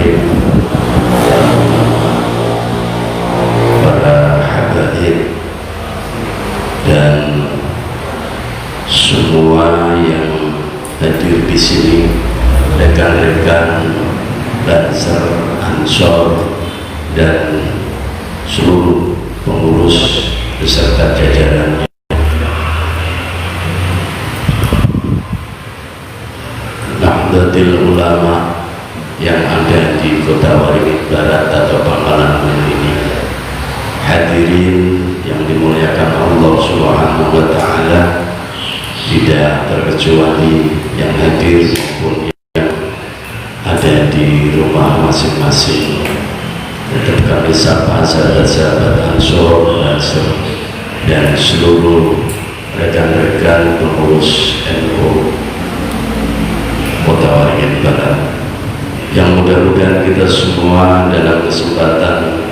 Bismillahirrahmanirrahim. Para habaib dan semua yang hadir di sini, rekan-rekan Banser, Ansor dan seluruh pengurus beserta jajaran Nahdlatul Ulama yang ada di Kota Waringin Barat atau Pangkalan ini, hadirin yang dimuliakan Allah Subhanahu wa Ta'ala, tidak terkecuali yang hadir maupun yang ada di rumah masing-masing. Tetap kami sapa sahabat-sahabat Ansor dan seluruh rekan-rekan pengurus NU Kota Waringin Barat, yang mudah-mudahan kita semua dalam kesempatan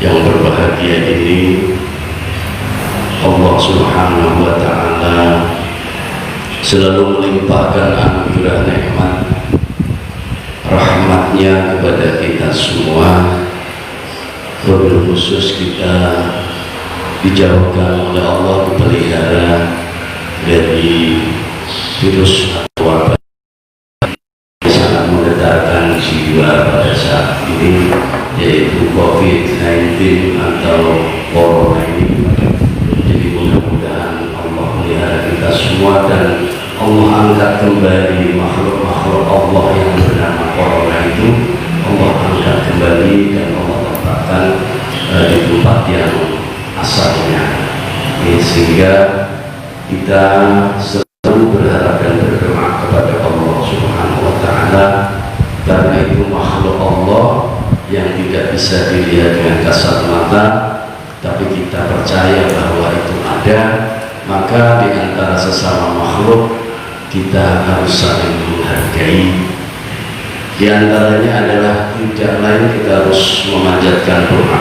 yang berbahagia ini Allah Subhanahu wa Ta'ala selalu melimpahkan anugerah nikmat rahmatnya kepada kita semua, wabil khusus kita dijauhkan oleh Allah, dipelihara dari virus atau wabah sangat menggetarkan jiwa pada saat ini, yaitu COVID-19 atau Corona ini. Jadi mudah-mudahan Allah melihara kita semua dan Allah angkat kembali makhluk-makhluk Allah yang bernama Corona itu. Allah angkat kembali dan Allah tempatkan di tempat yang asalnya, sehingga kita selalu berharap dan berdoa kepada Allah Subhanahu wa Ta'ala, karena itu makhluk Allah yang tidak bisa dilihat dengan kasat mata, tapi kita percaya bahwa itu ada. Maka di antara sesama makhluk kita harus saling menghargai. Di antaranya adalah tidak lain kita harus memanjatkan doa.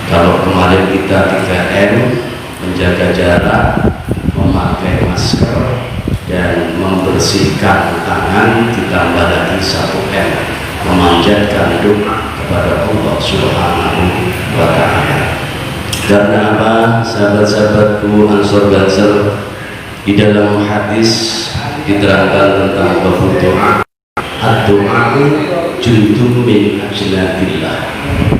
Kalau kemarin kita 3M, menjaga jarak, memakai masker, dan membersihkan tangan, ditambah lagi 1M, memanjatkan doa kepada Allah Subhanahu wa Ta'ala. Karena apa, sahabat-sahabatku Ansor Banser, di dalam hadis diterangkan tentang doa. Doa jundum min ajnadillah.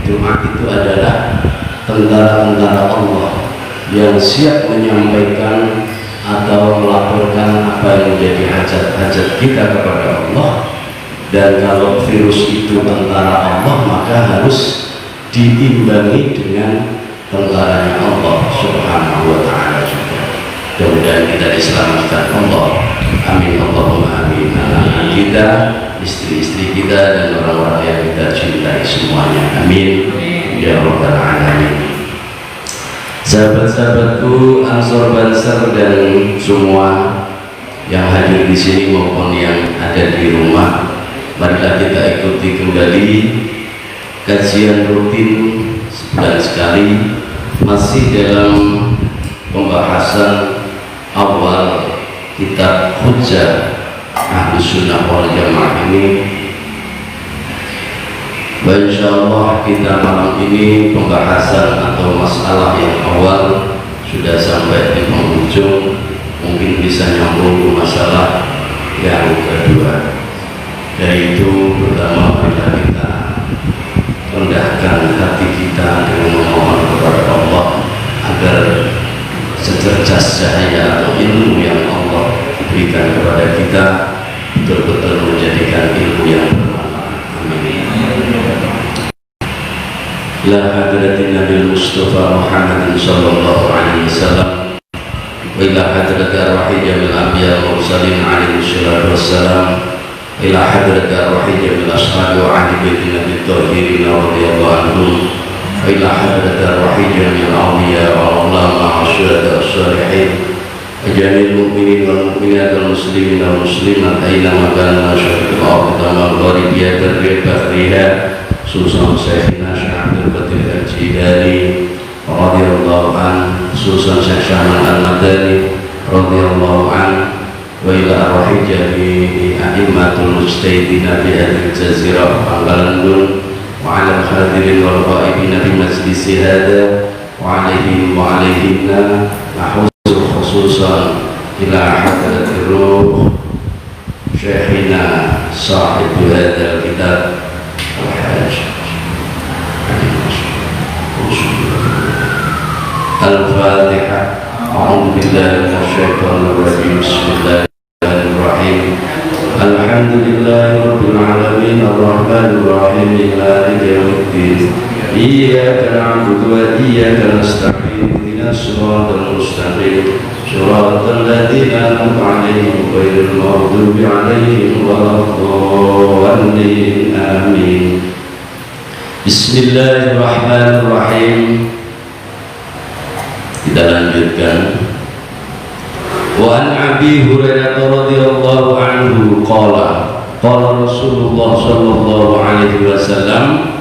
Doa itu adalah tentara-tentara Allah yang siap menyampaikan atau melaporkan apa yang menjadi hajat-hajat kita kepada Allah. Dan kalau virus itu tentara Allah, maka harus diimbangi dengan tentaranya Allah Subhanahu wa Ta'ala juga. Mudah-mudahan kita diselamatkan Allah. Amin Allahumma amin. Anak-anak kita, istri-istri kita, dan orang-orang yang kita cintai semuanya. Amin ya rabbal alamin. Sahabat-sahabatku Ansor Banser dan semua yang hadir di sini maupun yang ada di rumah, marilah kita ikuti kembali kajian rutin sebulan sekali, masih dalam pembahasan awal kitab Hujjah Ahlus Sunnah wal Jamaah ini. Insyaallah kita malam ini pembahasan atau masalah yang awal sudah sampai di penghujung, mungkin bisa nyambung ke masalah yang kedua, yaitu pertama marilah kita rendahkan hati kita dengan memohon kepada Allah agar secerdas cahaya atau ilmu yang Allah berikan kepada kita betul-betul menjadikan ilmu yang bermanfaat. Amin. Ila hadratin Nabi Mustafa Muhammad sallallahu alaihi wasallam wa ila hadrati arwahi jamil anbiya wal mursalin alaihi wassalatu wassalam, ila hadrati arwahi jamil ashabi wa ahli baiti Nabi Tahirin radhiyallahu anhum, wa ila hadrati arwahi jamil awliya wa ulama wa syuhada was-salihin, jamil mu'minin wal mu'minat wal muslimin wal muslimat aina ma kana syarqul ardh wa gharibiyat al-bahriha, khususan Syekhina Syekh Abdul Qadir Al-Jilani radhiyallahu anhu, khususan Syekh Syahman Al-Madani radhiyallahu anhu, wa ila arwahi jami'i a'immatul mujtahidina bi hadhihi al-jazirah Panggalandun wa 'ala al-hadirin wal ghaibin fi majlisi hadha wa 'alaihim wa 'alaihinna nahussul khususan ila hadratir ruh syekhina sahib hadzal kitab al-hajj al-fatihah. A'udzu billahi minasyaitonir rajim. Bismillahirrahmanirrahim. Alhamdulillahi rabbil alamin arrahmanir rahim maliki yaumiddin. Iyyaka na'budu wa iyyaka nasta'in. Ihdinas siratal mustaqim. Siratal ladzina an'amta 'alaihim ghairil maghdubi 'alaihim waladdallin. Amin. Bismillahirrahmanirrahim. Kita lanjutkan. Wa an Abi Hurairah radhiyallahu anhu qala Rasulullah sallallahu alaihi wasallam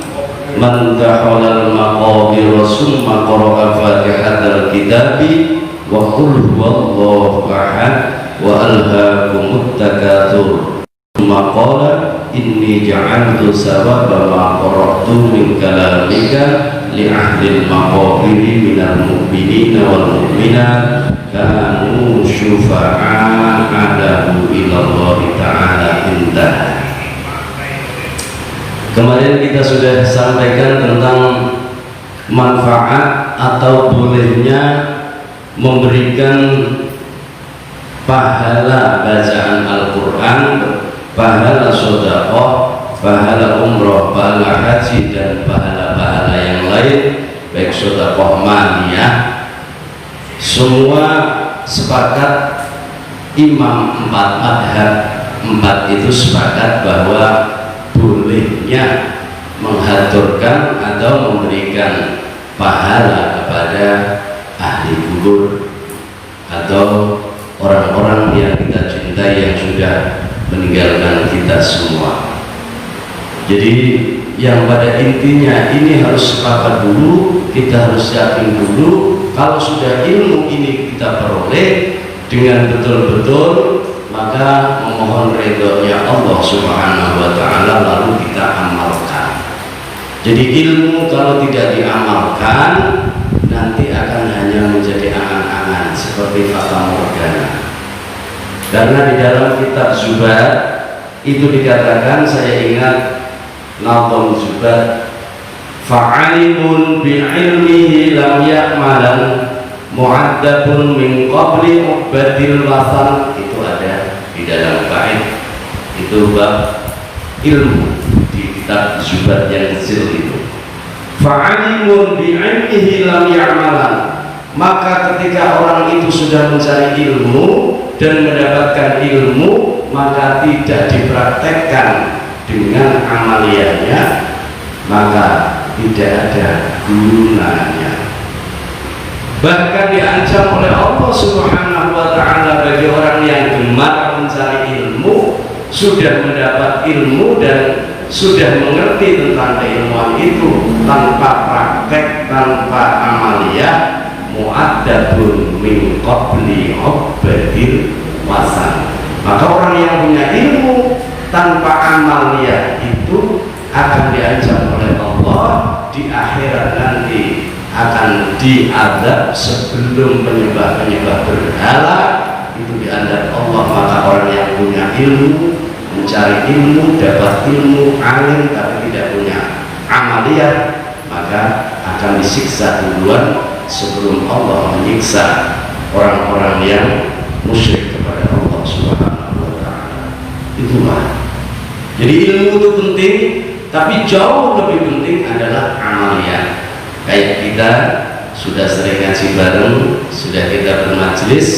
man dakhala al-maqabir summa qara'a fatihatal kitabi wa qul huwallahu ahad wa alhaakumut takatsur thumma qala inni ja'altu sawaba ma qara'tu min kalamika li ahlil maqabiri minal mu'minina wal mu'minat kanu syufa'a adahu ilallahi ta'ala indah. Kemarin kita sudah sampaikan tentang manfaat atau bolehnya memberikan pahala bacaan Al-Quran, pahala sedekah, pahala umroh, pahala haji, dan pahala-pahala yang lain, baik sedekah maliyah. Semua sepakat, imam 4 madhab 4 itu sepakat bahwa bolehnya menghaturkan atau memberikan pahala kepada ahli kubur atau orang-orang yang kita cintai yang sudah meninggalkan kita semua. Jadi yang pada intinya ini harus sepakat dulu, kita harus yakin dulu. Kalau sudah ilmu ini kita peroleh dengan betul-betul, maka memohon ridhonya Allah Subhanahu wa ta'ala lalu kita amalkan. Jadi ilmu kalau tidak diamalkan nanti akan hanya menjadi angan-angan seperti fata morgana. Karena di dalam kitab Zubat itu dikatakan, saya ingat Nazm Zubat, fa'alimun bi'ilmihi lam ya'malan mu'addabun min qabli ubbadil wasan. Itu ada di dalam bait, itu bab ilmu di kitab Zubat yang kecil itu. Fa'alimun bi'ilmihi lam ya'malan, maka ketika orang itu sudah mencari ilmu dan mendapatkan ilmu, maka tidak dipraktekkan dengan amaliyahnya, maka tidak ada gunanya. Bahkan diancam oleh Allah Subhanahu wa ta'ala bagi orang yang gemar mencari ilmu, sudah mendapat ilmu dan sudah mengerti tentang keilmuan itu, tanpa praktek, tanpa amaliyah, mu'addabun min qabli ubbadil wasan. Maka orang yang punya ilmu tanpa amaliyah itu akan diancam oleh Allah di akhirat nanti, akan diazab sebelum penyembah-penyembah berhala itu diazab Allah. Maka orang yang punya ilmu, mencari ilmu, dapat ilmu, alim tapi tidak punya amaliyah, maka akan disiksa duluan sebelum Allah menyiksa orang-orang yang musyrik kepada Allah Subhanahu wa ta'ala. Itulah. Jadi ilmu itu penting, tapi jauh lebih penting adalah amaliyah. Kayak kita sudah sering ngaji bareng, sudah kita bermajelis,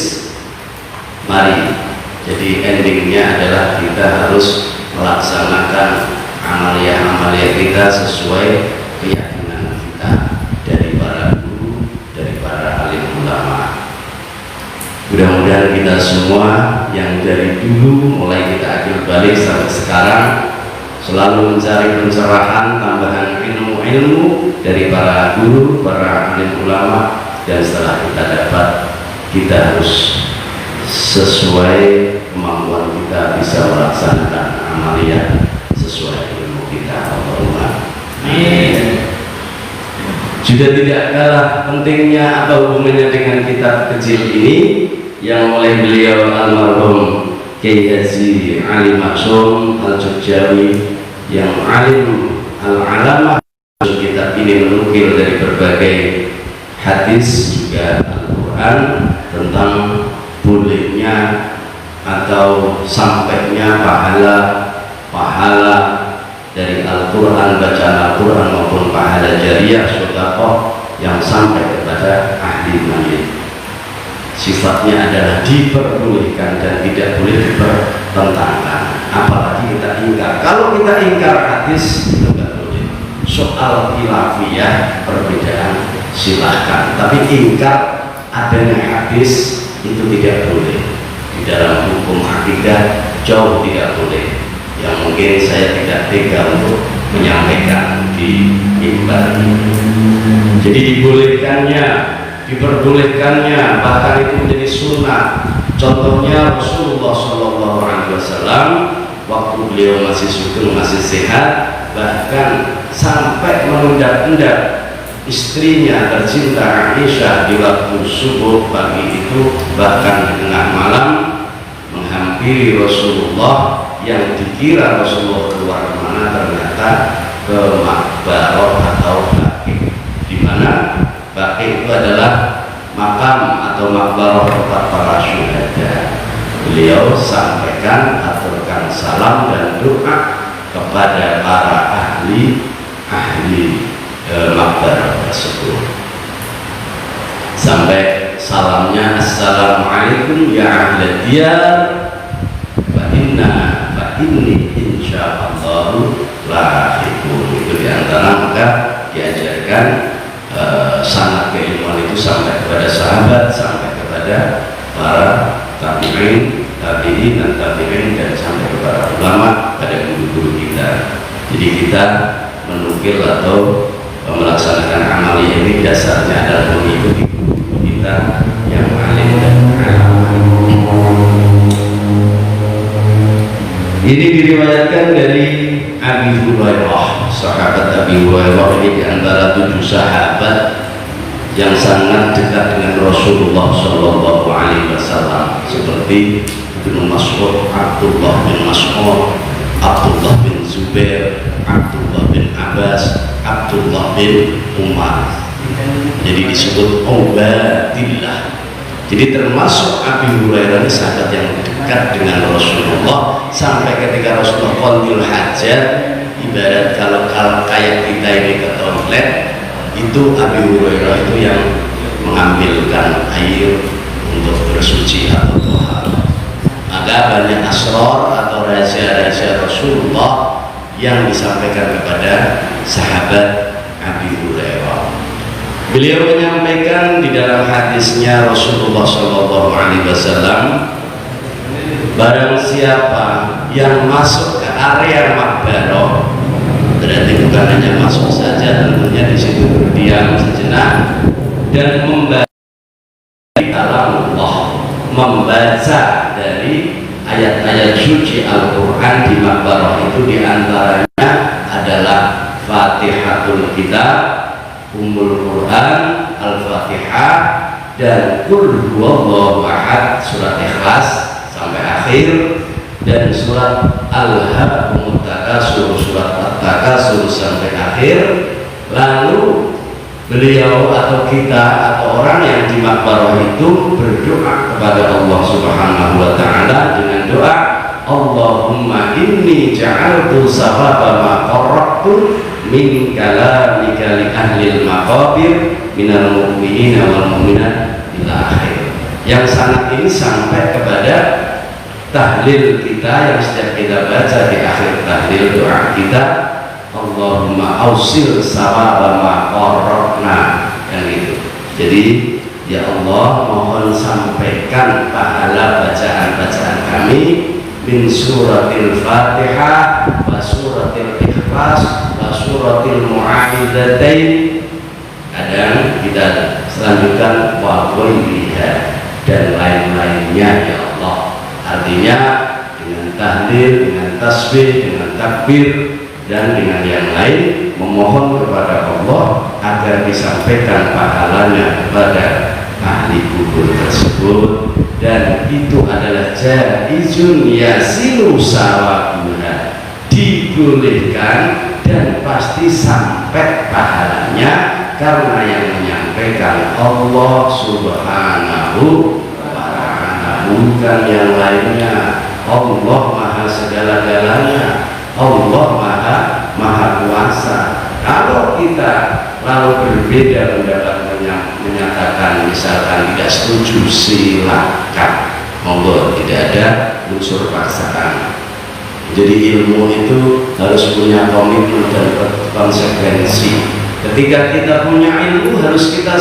mari. Jadi endingnya adalah kita harus melaksanakan amaliyah-amaliyah kita sesuai keyakinan kita dari para guru, dari para alim ulama. Mudah-mudahan kita semua yang dari dulu mulai kita akhir balik sampai sekarang selalu mencari pencerahan, tambahan ilmu-ilmu dari para guru, para alim ulama, dan setelah kita dapat, kita harus sesuai kemampuan kita bisa melaksanakan amalia sesuai ilmu kita. Allahumma amin. Sudah tidak kalah pentingnya apa hubungannya dengan kitab kecil ini yang oleh beliau almarhum Kiai Haji Ali Maksum Al-Jogjawi yang alim al-alamah. Kitab ini menukil dari berbagai hadis juga Al-Quran tentang bolehnya atau sampainya pahala dari Al-Quran, bacaan Al-Quran maupun pahala jariah sedekah yang sampai kepada ahli mayit. Sifatnya adalah diperbolehkan dan tidak boleh dipertentangkan, apalagi kita ingkar. Kalau kita ingkar hadis itu tidak boleh. Soal khilafiyah perbedaan silahkan, tapi ingkar adanya hadis itu tidak boleh. Di dalam hukum akidah jauh tidak boleh, yang mungkin saya tidak tega untuk menyampaikan di mimbar ini. Jadi diperbolehkannya, bahkan itu menjadi sunnah. Contohnya Rasulullah SAW waktu beliau masih sugeng, masih sehat, bahkan sampai menunda-nunda istrinya tercinta Aisyah di waktu subuh pagi itu, bahkan di tengah malam menghampiri Rasulullah yang dikira Rasulullah keluar kemana, ternyata ke Makbarah atau Baqi, di mana Baqi itu adalah makam atau makbarah tempat para syuhada. Beliau sampaikan, aturkan salam dan doa kepada para ahli makbarah tersebut. Sampai salamnya, assalamualaikum ya ahli diyar wa inni insyaallah lahiqun. Itu diantara maka diajarkan sanad keilmuan itu sampai kepada sahabat, sampai kepada para tabi'in dan tabi'in, dan sampai kepada ulama, pada guru-guru kita. Jadi kita menukil atau melaksanakan amalia ini dasarnya adalah mengikuti guru kita yang alim dan alim. Ini diriwayatkan dari Abi Hurairah. Sahabat Abi Hurairah ini diantara 7 sahabat yang sangat dekat dengan Rasulullah Shallallahu Alaihi Wasallam, seperti Ibnu Mas'ud, Abdullah bin Mas'ud, Abdullah bin Zubair, Abdullah bin Abbas, Abdullah bin Umar. Jadi disebut Ubaidillah. Jadi termasuk Abi Hurairah ini sahabat yang dekat dengan Rasulullah, sampai ketika Rasulullah qadil hajat, ibarat kalau kayak kita ini ke toilet, itu Abi Hurairah itu yang mengambilkan air untuk bersuci atau tohar. Maka banyak asrar atau rahasia-rahasia Rasulullah yang disampaikan kepada sahabat Abi Hurairah. Beliau menyampaikan di dalam hadisnya Rasulullah SAW, barang siapa yang masuk ke area makbarah, berarti bukan hanya masuk saja, tentunya di situ berdiam sejenak dan membaca kalamullah, membaca dari ayat-ayat suci Al-Quran di makbarah itu diantaranya adalah Fatihatul Kitab, Ummul Quran, Al-Fatihah, dan Qul Huwallahu Ahad, surat Ikhlas sampai akhir, dan surat Al-Hakumut Takasur, surat At-Takasur sampai akhir. Lalu beliau atau kita atau orang yang di makbarah itu berdoa kepada Allah Subhanahu wa Ta'ala dengan doa, Allahumma inni ja'altu sawaba ma qarrabtu min kalamika li ahlil maqabir minal mu'minina wal mu'minat ila akhir. Yang sangat ini sampai kepada tahlil kita yang setiap kita baca di akhir tahlil doa kita, Allahumma ausil sawaba ma qarrabna, yang itu. Jadi ya Allah, mohon sampaikan pahala bacaan-bacaan kami min suratil Fatihah wa suratil Ikhlas wa suratil Mu'awwidzatain. Kadang kita selanjutkan wa ghairiha, dan lain-lainnya ya Allah, Artinya dengan tahlil, dengan tasbih, dengan takbir, dan dengan yang lain memohon kepada Allah agar disampaikan pahalanya kepada ahli kubur tersebut, dan itu adalah jaizun yasilu sawabuha, dibolehkan dan pasti sampai pahalanya karena yang menyampaikan Allah Subhanahu wa ta'ala, bukan yang lainnya. Allah maha segala-galanya, Allah maha kuasa. Kalau kita lalu berbeda pendapat menyatakan misalkan tidak setuju, silakan, monggo, tidak ada unsur paksaan. Jadi ilmu itu harus punya komitmen dan konsekuensi. Ketika kita punya ilmu harus kita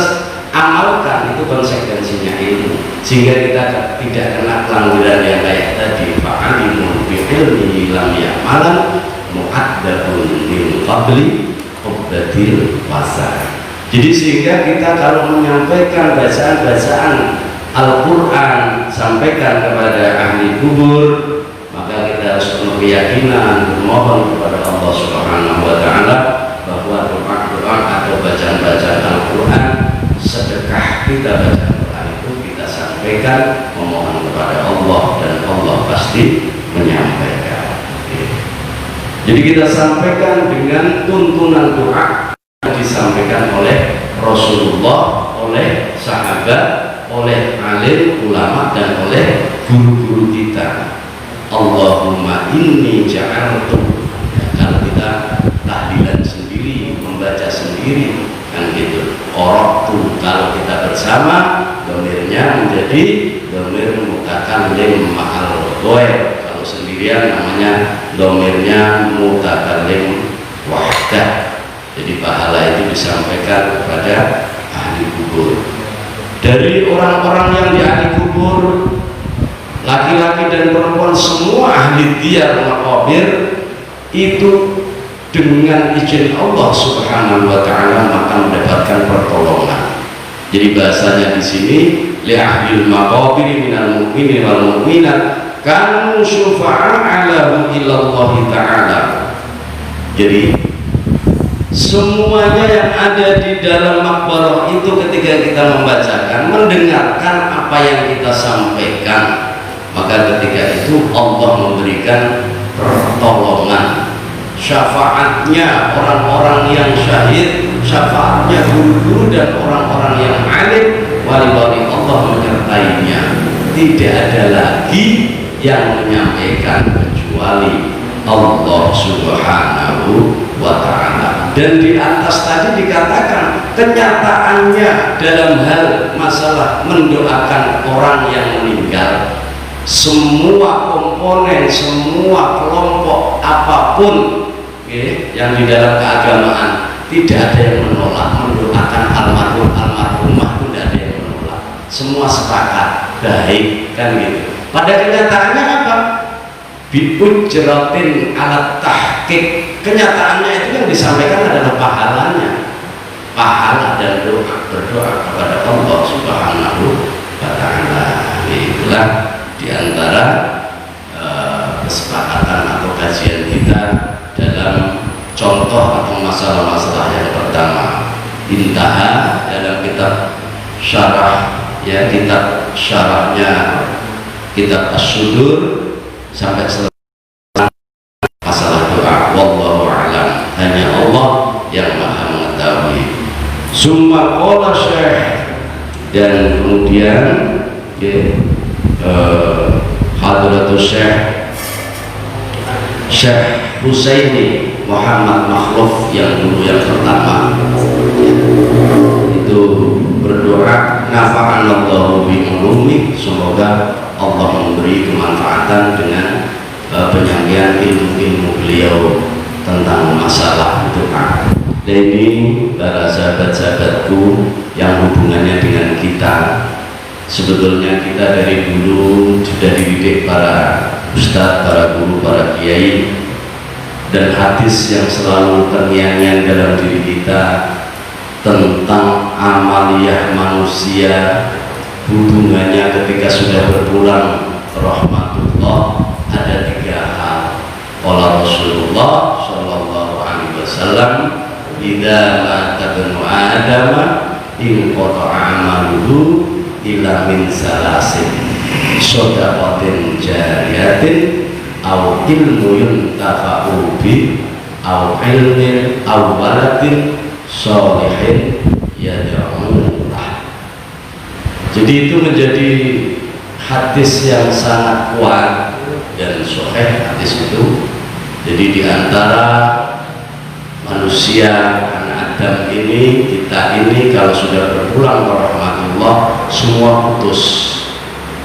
amalkan, itu konsekuensinya ilmu, sehingga kita tidak kena pelanggaran yang kayak tadi. Fa'alimun bi'ilmihi lam ya'malan mu'addabun min qabli ubdadil wasar. Jadi sehingga kita kalau menyampaikan bacaan-bacaan Al-Quran sampaikan kepada ahli kubur, maka kita harus penuh keyakinan bermohon kepada Allah Subhanahu wa ta'ala bahwa doa-doa atau bacaan-bacaan Al-Quran, sedekah kita baca Al-Quran itu kita sampaikan memohon kepada Allah, dan Allah pasti menyampaikan. Jadi kita sampaikan dengan tuntunan doa yang disampaikan oleh Rasulullah, oleh sahabat, oleh alim ulama, dan oleh guru-guru kita. Allahumma inni ja'altu, kalau kita tahlilan sendiri, membaca sendiri, kan gitu. Oroktu, kalau kita bersama, domirnya menjadi domir mutakallim ma'al ghair. Kalau sendirian namanya domirnya mutakallim wahdah. Jadi pahala itu disampaikan kepada ahli kubur. Dari orang-orang yang di ahli kubur, laki-laki dan perempuan, semua ahli diyar maqabir, itu dengan izin Allah Subhanahu wa ta'ala maka mendapatkan pertolongan. Jadi bahasanya di sini, li ahlil maqabir minal mu'minin wal mu'minat kanu syufa'a 'ala illallah ta'ala. Jadi semuanya yang ada di dalam makbarah itu ketika kita membacakan, mendengarkan apa yang kita sampaikan, maka ketika itu Allah memberikan pertolongan, syafaatnya orang-orang yang syahid, syafaatnya guru-guru dan orang-orang yang alim, wali-wali Allah menyertainya. Tidak ada lagi yang menyampaikan kecuali Allah Subhanahu wa ta'ala. Dan di atas tadi dikatakan kenyataannya dalam hal masalah mendoakan orang yang meninggal, semua komponen, semua kelompok apapun yang di dalam keagamaan, tidak ada yang menolak mendoakan almarhum, almarhumah, tidak ada yang menolak, semua sepakat baik, kan gitu. Pada kenyataannya apa? Bi'ujratin alat tahqiq, kenyataannya itu yang disampaikan adalah pahalanya, pahala dan doa, berdoa kepada Allah Subhanahu wa ta'ala. Itulah diantara kesepakatan atau kajian kita dalam contoh atau masalah-masalah yang pertama. Intaha dalam kitab syarah, ya, kitab syarahnya kitab As-Sudur sampai selesai masalah doa. Wallahu a'lam, hanya Allah yang maha mengetahui. Summa qala Syekh, dan kemudian Hadratus Syekh Husaini Muhammad Makhluf yang dulu yang pertama itu berdoa, nafa'anallahu bi'ulumi, semoga Allah memberi kemanfaatan dengan penyampaian ilmu-ilmu beliau tentang masalah doa. Dan ini para sahabat-sahabatku yang hubungannya dengan kita, sebetulnya kita dari dulu sudah dididik para ustadz, para guru, para kiai, dan hadis yang selalu terngiang-ngiang dalam diri kita tentang amaliyah manusia, hubungannya ketika sudah berpulang rahmatullah ada 3 hal. Qala Rasulullah sallallahu alaihi wasallam, idza mata ibnu adam inqata'a amaluhu illa min salasin, shadaqatin jariyatin aw ilmun yuntafa'u bi aw ilmin aw waladin sholihin yad'u lah. Jadi itu menjadi hadis yang sangat kuat dan sahih hadis itu. Jadi di antara manusia anak Adam ini, kita ini kalau sudah berpulang ke rahmatullah semua putus.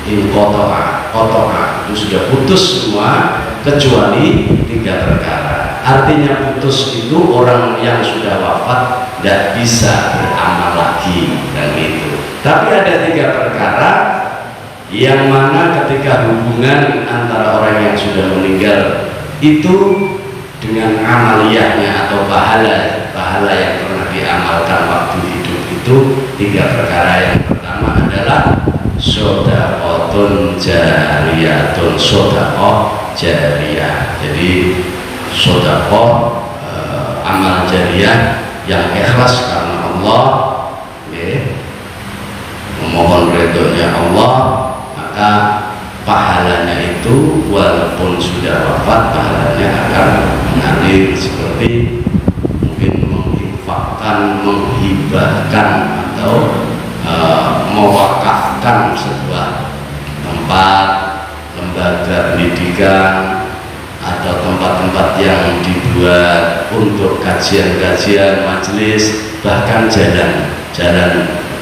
Inqata'a, qata'a, itu sudah putus semua kecuali 3 perkara. Artinya putus itu orang yang sudah wafat tidak bisa beramal lagi dan itu. Tapi ada 3 perkara yang mana ketika hubungan antara orang yang sudah meninggal itu dengan amaliyahnya atau pahala yang pernah diamalkan waktu hidup itu 3 perkara. Yang pertama adalah shadaqatun jariyatun, shadaqah jariyah. Jadi shadaqah amal jariyah yang ikhlas karena Allah, memohon ridhonya Allah, maka pahalanya itu walaupun sudah wafat pahalanya akan mengalir seperti mungkin menginfakkan, menghibahkan atau mewakafkan sebuah tempat, lembaga pendidikan atau tempat-tempat yang dibuat untuk kajian-kajian, majelis, bahkan jalan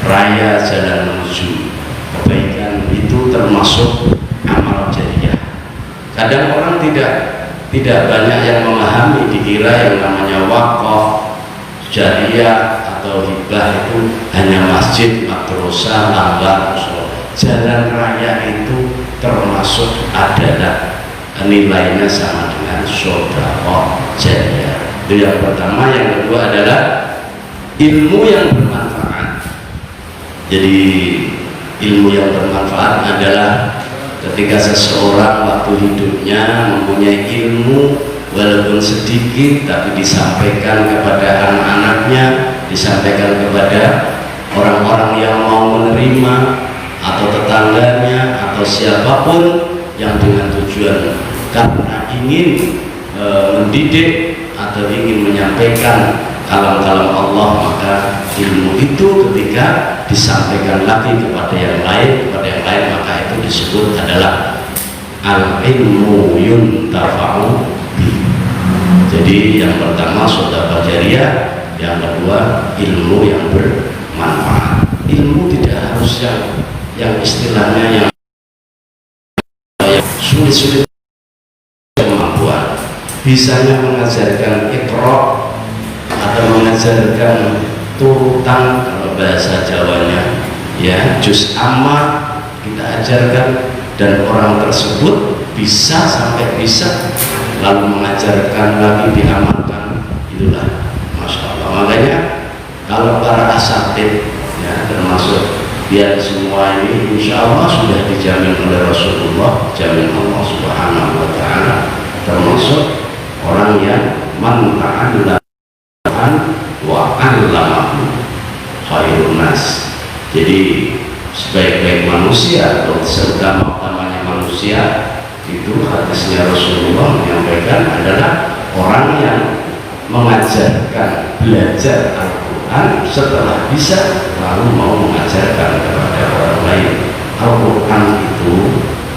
raya, jalan menuju kebaikan itu termasuk amal jariyah. Kadang orang tidak banyak yang memahami, dikira yang namanya wakaf, jariyah atau hibah itu hanya masjid, madrasah, lambat, jalan raya itu termasuk adalah nilainya sama dengan shadaqah jariyah. Itu yang pertama. Yang kedua adalah ilmu yang bermanfaat. Jadi ilmu yang bermanfaat adalah ketika seseorang waktu hidupnya mempunyai ilmu walaupun sedikit tapi disampaikan kepada anak-anaknya, disampaikan kepada orang-orang yang mau menerima atau tetangganya atau siapapun yang dengan tujuan karena ingin mendidik atau ingin menyampaikan kalam-kalam Allah, maka ilmu itu ketika disampaikan lagi kepada yang lain, maka itu disebut adalah al-ilmu yuntafa'u bi. Jadi yang pertama shadaqah jariyah, yang kedua ilmu yang bermanfaat. Ilmu tidak harus yang istilahnya yang sulit-sulit kemampuan. Bisanya mengajarkan iqra atau mengajarkan turutan, kalau bahasa Jawanya ya juz amma kita ajarkan, dan orang tersebut bisa sampai bisa lalu mengajarkan lagi, diamalkan, itulah Masya Allah. Makanya kalau para asatid ya termasuk biar semua ini insya Allah sudah dijamin oleh Rasulullah, jamin Allah Subhanahu wa Ta'ala, termasuk orang yang man ta'allama wa 'allamahu khairun nas. Jadi sebaik-baik manusia atau seutama-utamanya manusia itu hadisnya Rasulullah menyampaikan adalah orang yang mengajarkan, belajar Al-Quran setelah bisa lalu mau mengajarkan kepada orang lain. Al-Quran itu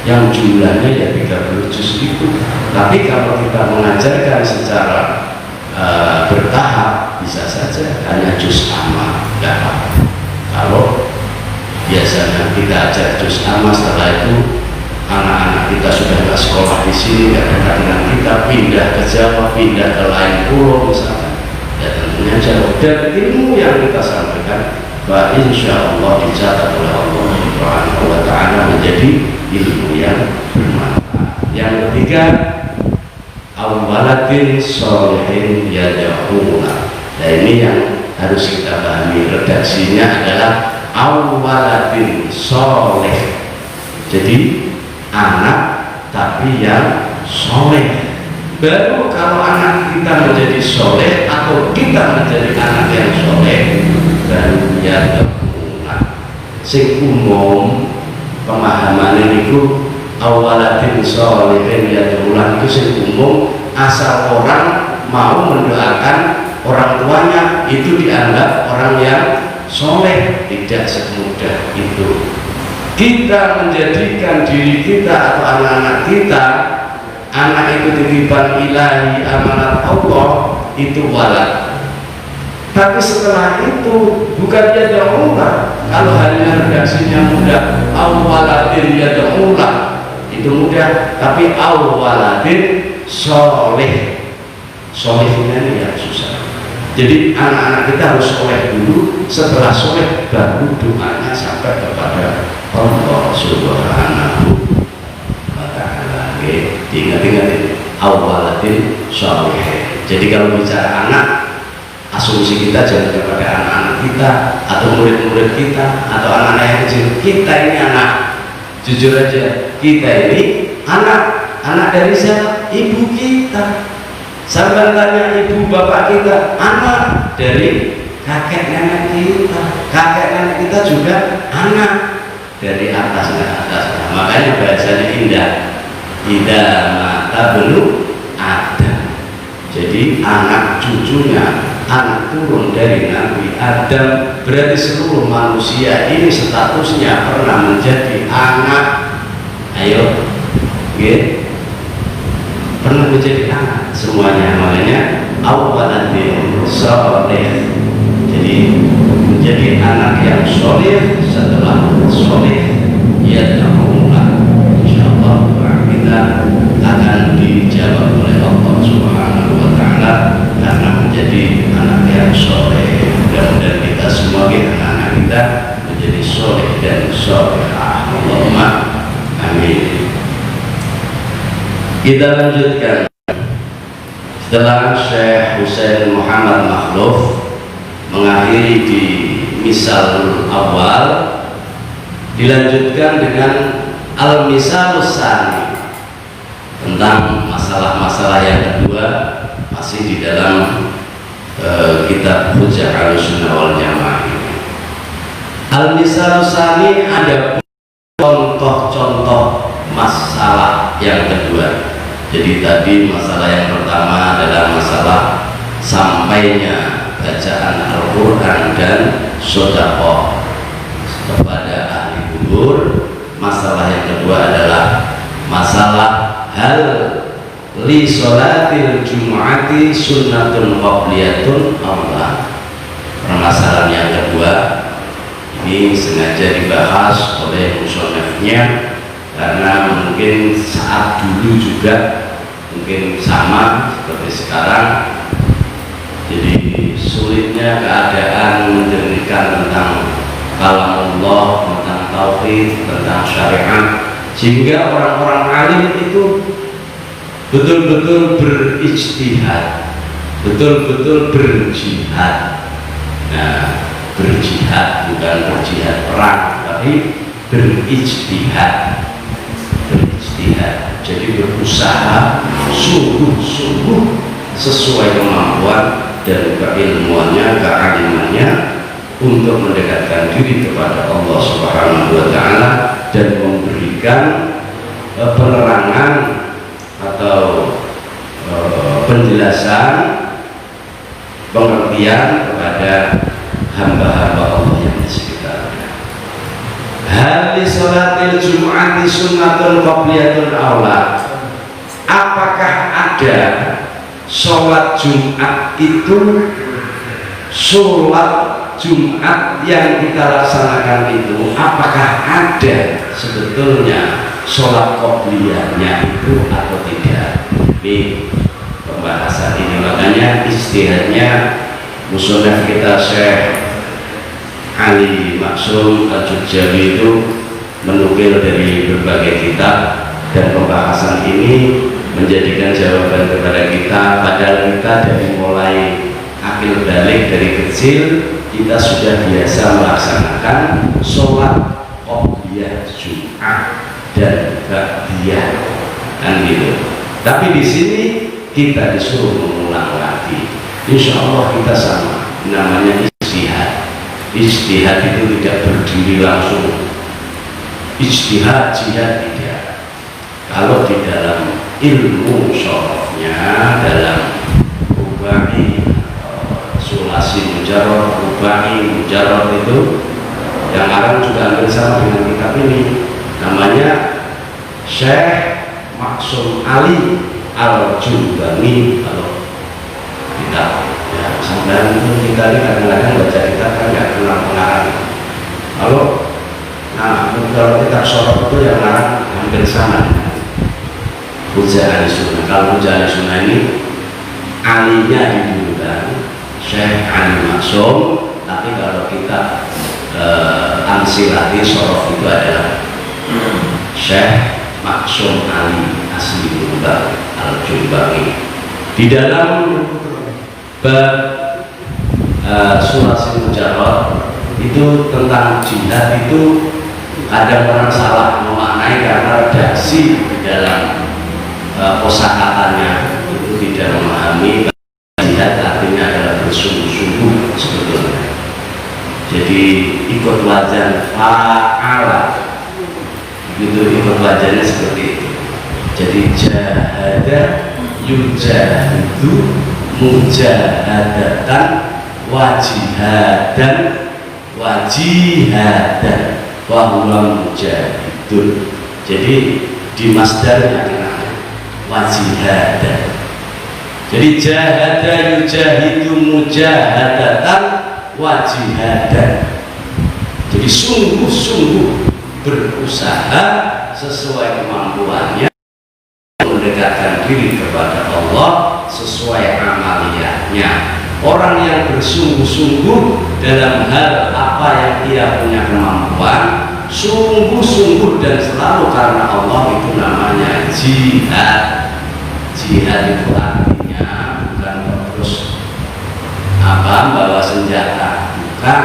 yang jumlahnya ya 30 juz itu, tapi kalau kita mengajarkan secara bertahap bisa saja hanya juz amma, tidak apa. Kalau biasanya kita ajar juz amma, setelah itu anak-anak kita sudah nggak sekolah di sini, nggak dekat dengan kita, pindah ke Jawa, pindah ke lain pulau misalkan, ya tentunya jauh. Dan ilmu yang kita sampaikan bahwa insya Allah dicatat oleh Allah Subhanahu wa Ta'ala menjadi ilmu yang bermanfaat. Yang ketiga, awwalatin sholihin yad'una. Nah ini yang harus kita pahami, redaksinya adalah awwalatin sholih. Jadi anak tapi yang soleh. Baru kalau anak kita menjadi soleh atau kita menjadi anak yang soleh, baru ya kemulan. Sing umum pemahaman ini ku awalatin solehin ya kemulan itu sing umum, asal orang mau mendoakan orang tuanya itu dianggap orang yang soleh. Tidak semudah itu. Kita menjadikan diri kita atau anak-anak kita, anak itu titipan ilahi, amanat Allah, itu walad. Tapi setelah itu bukan yada'ullah. Kalau hanya redaksinya mudah, awwaladin yada'ullah, itu mudah. Tapi awwaladin soleh, solehnya ini yang susah. Jadi anak-anak kita harus soleh dulu. Setelah soleh baru doanya sampai kepada Allah Subhanahu wa ta'ala. Ingat-ingat ini awwaladin soleh. Jadi kalau bicara anak, asumsi kita jangan kepada anak-anak kita atau murid-murid kita atau anak-anak yang kecil. Kita ini anak, jujur aja, kita ini anak dari siapa? Ibu kita. Sampai tanya ibu bapak kita, anak dari kakek nenek kita. Kakek nenek kita juga anak dari atasnya. Makanya bahasanya indah, indah mata belum ada. Jadi anak cucunya, anak turun dari Nabi Adam, berarti seluruh manusia ini statusnya pernah menjadi anak. Ayo, pernah menjadi anak semuanya. Makanya awwaladin soleh. Jadi menjadi anak yang soleh, setelah soleh ya ta'ala, insyaallah kita akan dijawab oleh Allah Subhanahu wa ta'ala karena menjadi anak yang soleh. Mudah-mudahan kita semua, anak-anak kita menjadi soleh dan solehah. Allahumma amin. Kita lanjutkan. Setelah Syekh Husain Muhammad Makhluf mengakhiri di misal awal, dilanjutkan dengan al-misalus tsani, tentang masalah-masalah yang kedua, masih di dalam kitab Hujjah Ahlussunnah wal Jamaah ini. Al-misalus tsani ada contoh-contoh masalah yang kedua. Jadi tadi masalah yang pertama adalah masalah sampainya bacaan Al-Quran dan sedekah kepada ahli kubur. Masalah yang kedua adalah masalah hal li sholatil jum'ati sunnatun qabliyatun Allah. Permasalahan yang kedua ini sengaja dibahas oleh musonefnya karena mungkin saat dulu juga mungkin sama seperti sekarang. Jadi sulitnya keadaan menjernihkan tentang kalamullah, tentang tauhid, tentang syariat, sehingga orang-orang alim itu betul-betul berijtihad, betul-betul berjihad. Nah, berjihad bukan berjihad perang, tapi berijtihad. Jadi berusaha sungguh-sungguh sesuai kemampuan dan keilmuannya, kealimannya untuk mendekatkan diri kepada Allah Subhanahu wa ta'ala dan memberikan penerangan atau penjelasan, pengertian kepada hamba-hamba Allah yang di sekitarnya. Hal li sholatil jum'ati sunnatun qabliyatun aula. Apakah ada sholat Jumat itu, sholat Jumat yang kita laksanakan itu, apakah ada sebetulnya sholat qabliyahnya itu atau tidak? Ini pembahasan ini. Makanya istihadnya musonef kita Syekh Ali Maksum Al-Judjawi itu menukil dari berbagai kitab, dan pembahasan ini menjadikan jawaban kepada kita. Padahal kita dari mulai akil balik dari kecil kita sudah biasa melaksanakan sholat qobliyah Jumat. dan ba'diyah, kan gitu. Tapi di sini kita disuruh mengulang lagi. Insya Allah kita sama, namanya ijtihad. Ijtihad itu tidak berdiri langsung. Ijtihad jihad tidak. Kalau di dalam ilmu syarafnya, dalam rubai, sulasi mujarrad, rubai mujarrad itu yang Arab juga hampir sama dengan kitab ini, namanya Syekh Maksum Ali Al-Jumbani. Kalau kita ya, sampai itu kita ini kadang-kadang baca kitab kan nggak kenal pengarang. Kalau kitab syaraf itu yang ngarang hampir sama dengan Hujjah Ahlussunnah. Kalau Hujjah Ahlussunnah ini alinya didulukan Syekh Ali Maksum, tapi kalau kita Ansilati syaraf itu adalah Syekh Maksum Ali asli Buntar Al-Jumbani. Di dalam bab sulasi mujarrad itu tentang jihad itu kadang orang salah memaknai karena redaksi di dalam kosakatanya itu tidak memahami jihad artinya adalah bersungguh-sungguh sebetulnya. Jadi ikut wajan fa'ala gitu, ikut wajannya seperti itu. Jadi jahada yujahidu mujahadatan wajihadan wajihadan wahuwa mujahidun. Jadi di masdarnya wajihadan. Jadi jahada yujahidu mujahadatan wajihadan. Jadi sungguh-sungguh berusaha sesuai kemampuannya mendekatkan diri kepada Allah sesuai amaliyahnya. Orang yang bersungguh-sungguh dalam hal apa yang ia punya kemampuan, sungguh-sungguh dan selalu karena Allah, itu namanya jihad. Jihad itu artinya bukan terus bawa senjata, bukan.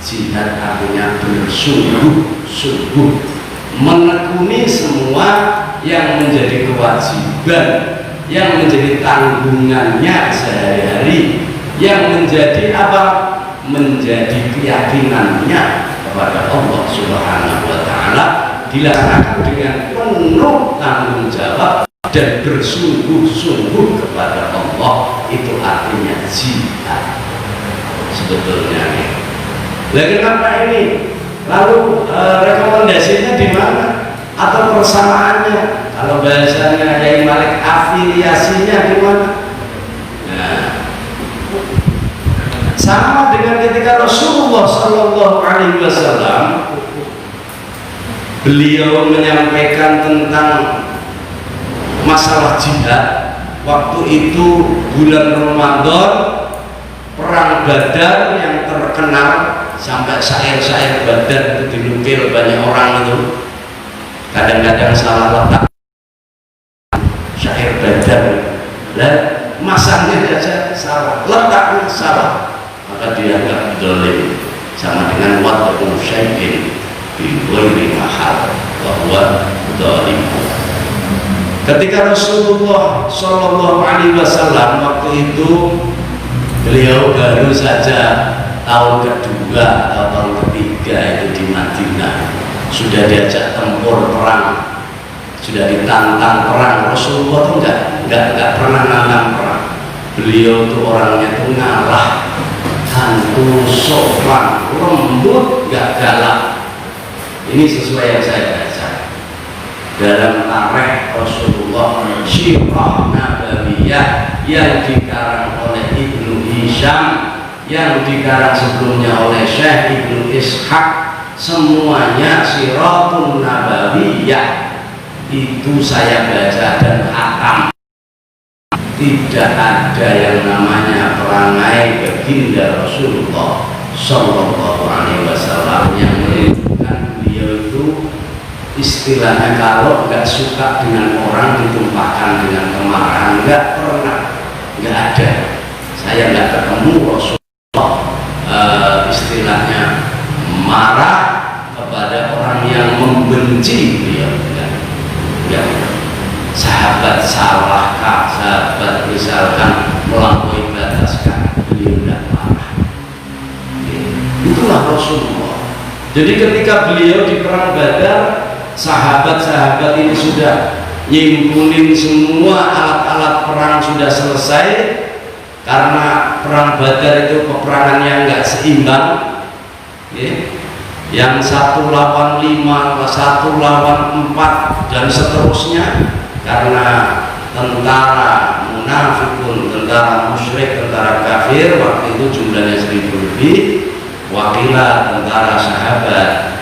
Jihad artinya bersungguh-sungguh menekuni semua yang menjadi kewajiban, yang menjadi tanggungannya sehari-hari, yang menjadi apa? Menjadi keyakinannya kepada Allah Subhanahu wa Ta'ala, dilaksanakan dengan penuh tanggung jawab dan bersungguh-sungguh kepada Allah. Itu artinya jihad sebetulnya nih. Lagi kenapa ini? Lalu rekomendasinya di mana? Atau persamaannya? Kalau bahasanya Yai Malik, afiliasinya di mana? Nah, sama dengan ketika Rasulullah Shallallahu Alaihi Wasallam beliau menyampaikan tentang masalah jihad. Waktu itu bulan Ramadan, perang Badar yang terkenal, sampai syair-syair Badar itu dinukil banyak orang itu. Kadang-kadang salah letak syair Badar, dan masangnya saja salah, letaknya salah, maka dianggap dolim, sama dengan wad'u syai'in bi ghairi mahal bahwa dolim. Ketika Rasulullah Shallallahu Alaihi Wasallam waktu itu, beliau baru saja tahun kedua atau tahun ketiga itu di Madinah, sudah diajak tempur perang, sudah ditantang perang. Rasulullah itu enggak pernah nantang perang. Beliau itu orangnya itu ngalah, hantu, sopan, lembut, enggak galak. Ini sesuai yang saya baca dalam tarikh Rasulullah, Sirah Nabawiyah yang dikarang oleh Ibnu Hisham, yang dikarang sebelumnya oleh Syekh Ibnu Ishaq, semuanya Siratun Nabawiyah itu saya baca dan hatam. Tidak ada yang namanya perangai baginda Rasulullah Shallallahu Alaihi Wasallam yang menunjukkan beliau itu istilahnya kalau nggak suka dengan orang ditumpahkan dengan kemarahan. Nggak pernah, nggak ada. Saya nggak ketemu Rasulullah istilahnya marah kepada orang yang membenci beliau. sahabat salahkah, sahabat misalkan melampaui bataskah, beliau tidak marah. Itulah Rasulullah. Jadi ketika beliau di perang Badar, sahabat-sahabat ini sudah nyimpulin semua alat-alat perang sudah selesai, karena perang Badar itu peperangan yang nggak seimbang, yang 1 lawan 5, 1 lawan 4 dan seterusnya, karena tentara munafikun, tentara musyrik, tentara kafir waktu itu jumlahnya 1000 lebih, wakilah tentara sahabat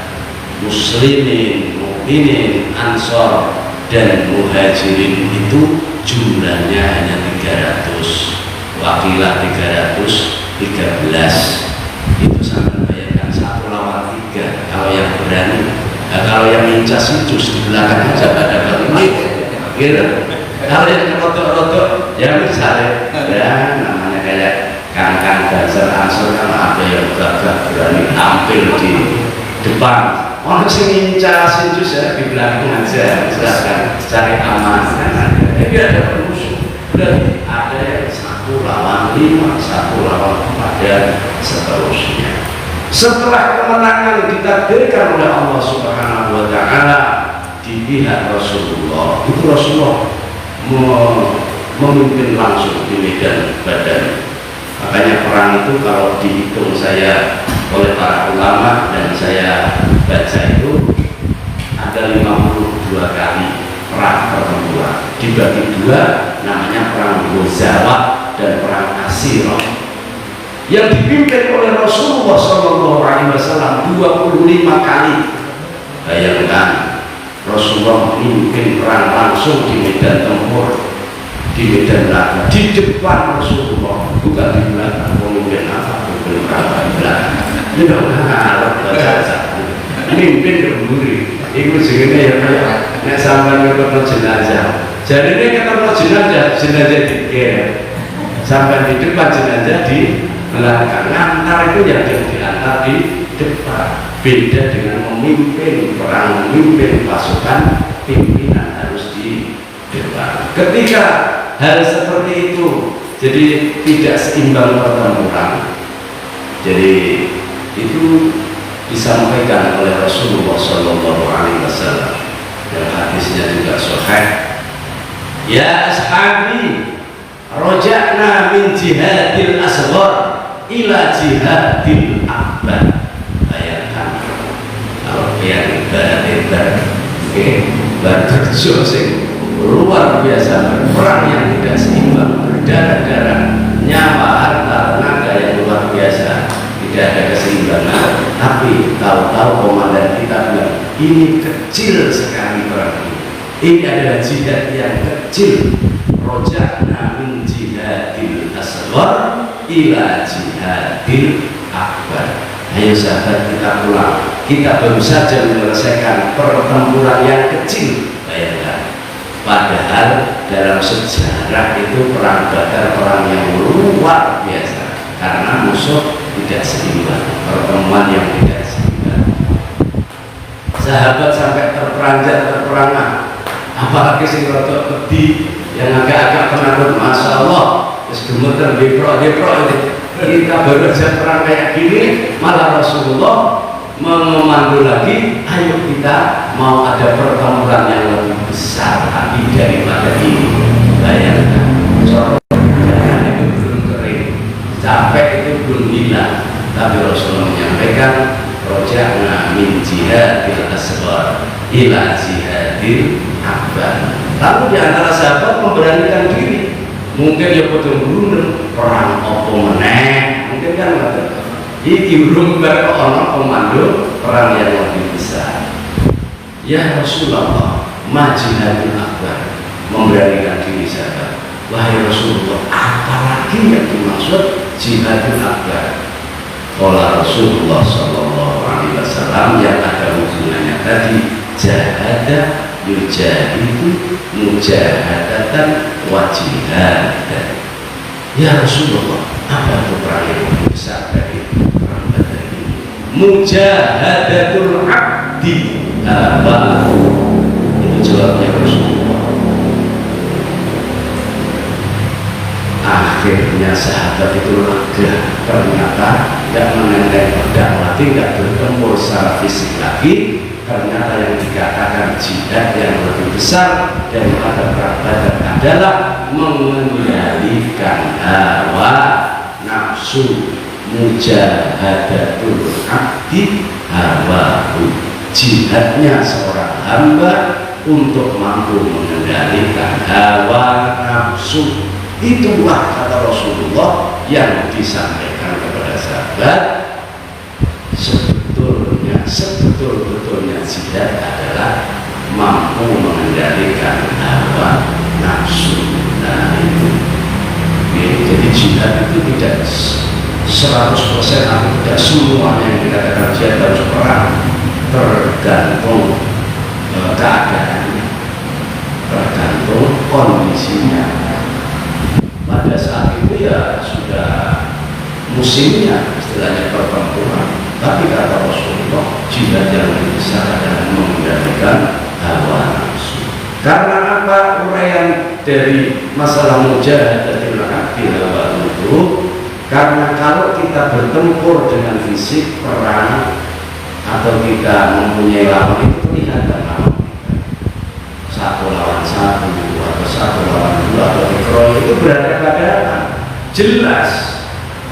muslimin, mukminin, ansor dan muhajirin itu jumlahnya hanya 300, wakilah 313. Itu sangat bayangkan 1 lawan 3 kalau yang berani. Nah, kalau yang incas itu di belakang aja pada balik gitu. Kalau yang rotok-rotok ya misalnya ya namanya kayak kang-kang dasar ansor, kalau ada yang gagah berani tampil di depan, orang sing incas itu ya di belakang aja, silahkan cari aman. Jadi ada musuh, berarti ada yang 1 lawan 5, 1 lawan 4 dan seterusnya. Setelah kemenangan ditakdirkan oleh Allah Subhanahu wa Ta'ala di pihak Rasulullah, itu Rasulullah memimpin langsung di medan Badar. Makanya perang itu kalau dihitung saya oleh para ulama dan saya baca itu ada 52 kali perang pertempuran, dibagi 2 namanya perang Ghazawah dan perang Asirah, yang dipimpin oleh Rasulullah SAW 25 kali. Bayangkan Rasulullah memimpin perang langsung di medan tempur, di medan laga, di depan Rasulullah, bukan di belakang. Memimpin apa? Memimpin apa di belakang? Ini dong harap baca. Memimpin keburi. Itu segini ya kayak nek sampai ketemu jenazah. Jadi ini ketemu jenazah dikira sampai di depan, jenazah di belakang. Antar itu yang diantar di depan. Beda dengan memimpin perang, memimpin pasukan, pimpinan harus di depan. Ketika hal seperti itu, jadi tidak seimbang pertempuran, jadi itu disampaikan oleh Rasulullah SAW dan hadisnya juga sahih. Ya ashabi, roja'na min jihadil asghar ila jihadil akbar. Bayangkan kalau yang ibarat berkerja sing luar biasa, perang yang tidak seimbang, berdarah-darah, nyawa, harta, tenaga yang luar biasa, tidak ada keseimbangan. Tapi tahu-tahu komandan kita bilang ini kecil sekali perang ini adalah jihad yang kecil. Roja'na min jihadil asghar ila jihadil akbar. Ayo sahabat, kita pulang, kita baru saja menyelesaikan pertempuran yang kecil. Bayangkan, padahal dalam sejarah itu perang Badar perang yang luar biasa, karena musuh tidak seimbang, pertemuan yang tidak seimbang. Sahabat sampai terperanjat, terperangah, apalagi sing rotok pedih, yang agak-agak penakut, masya Allah, terus gemeter deprok itu. Kita baru saja perang kayak gini, malah Rasulullah memanggil lagi, ayo kita mau ada pertempuran yang lebih besar lagi daripada ini. Bayangkan, jangan itu belum kering, capek itu belum hilang, tapi Rasulullah menyampaikan roja'na min jihadil asghar ila jihadil akbar. Lalu di antara sahabat memberanikan diri, mungkin ya potong bunuh perang opo meneh, mungkin kan ada iki urung bar ono komando perang yang lebih besar. Ya Rasulullah, majihadul akbar, memberanikan diri sahabat. Wahai Rasulullah, apalagi yang dimaksud jihadul akbar? Qala Rasulullah sallallahu alaihi wasallam, yang ada hubungannya tadi, jahada yujahidu mujahadatan wa jihadan. Ya Rasulullah, apa itu perang yang lebih besar dari perang Badar ini? Mujahadatul abdi, apa itu jawabnya Rasulullah? akhirnya sahabat itu lega, ternyata tidak menenteng pedang lagi, tidak bertempur secara fisik lagi. Ternyata yang dikatakan jihad yang lebih besar daripada perang Badar adalah mengendalikan hawa nafsu, mujahadatul abdi hawahu, jihadnya seorang hamba untuk mampu mengendalikan hawa nafsu. Itulah kata Rasulullah yang disampaikan kepada sahabat. Sebetul-betulnya jihad adalah mampu mengendalikan hawa nafsu. Nah itu ya, jadi jihad itu tidak 100% atau tidak semuanya yang dikatakan jihad harus perang, tergantung keadaannya, tergantung kondisinya. Pada saat itu ya sudah musimnya, istilahnya pertempuran. Tapi kata Rasulullah, jihad yang lebih besar adalah mengendalikan hawa nafsu. Karena apa? Uraian dari masalah mujahadatul abdi hawa itu, karena kalau kita bertempur dengan fisik, perang, atau kita mempunyai lawan itu kelihatan lawan kita. 1 lawan 1 atau 1 lawan 2 atau dikeroyok itu berhadapan-hadapan, jelas.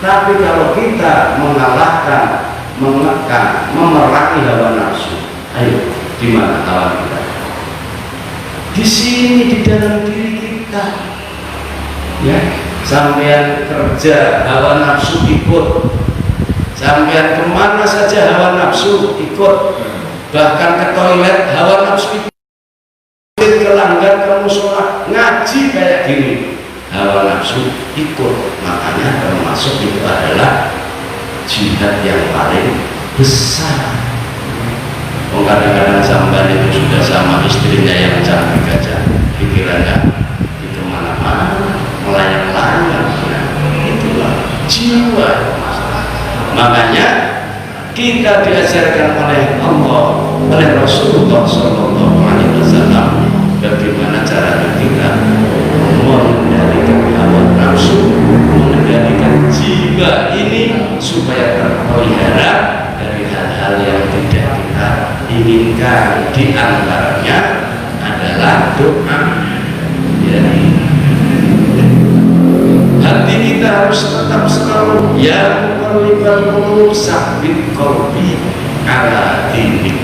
Tapi kalau kita mengalahkan, mengekang, memerangi hawa nafsu, ayo, di mana lawan kita? Di sini, di dalam diri kita. Ya, sampean kerja, hawa nafsu ikut. Sampean kemana saja hawa nafsu ikut. Bahkan ke toilet hawa nafsu ikut. Ke langgar, ke musola, ngaji kayak gini, hawa nafsu ikut. Makanya termasuk itu adalah jihad yang paling besar. Kadang-kadang sampai itu sudah sama istrinya yang cantik aja, pikirannya itu mana-mana, melayang-layang. Itulah jiwa masalah. Makanya kita diajarkan oleh Allah, oleh Rasulullah SAW, bagaimana caranya kita mengendalikan hawa nafsu, mengendalikan jiwa ini supaya terpelihara dari hal-hal yang tidak kita inginkan. Di antaranya adalah doa. Jadi hati kita harus tetap selalu yang muqallibal sabbit qalbi ala dinik.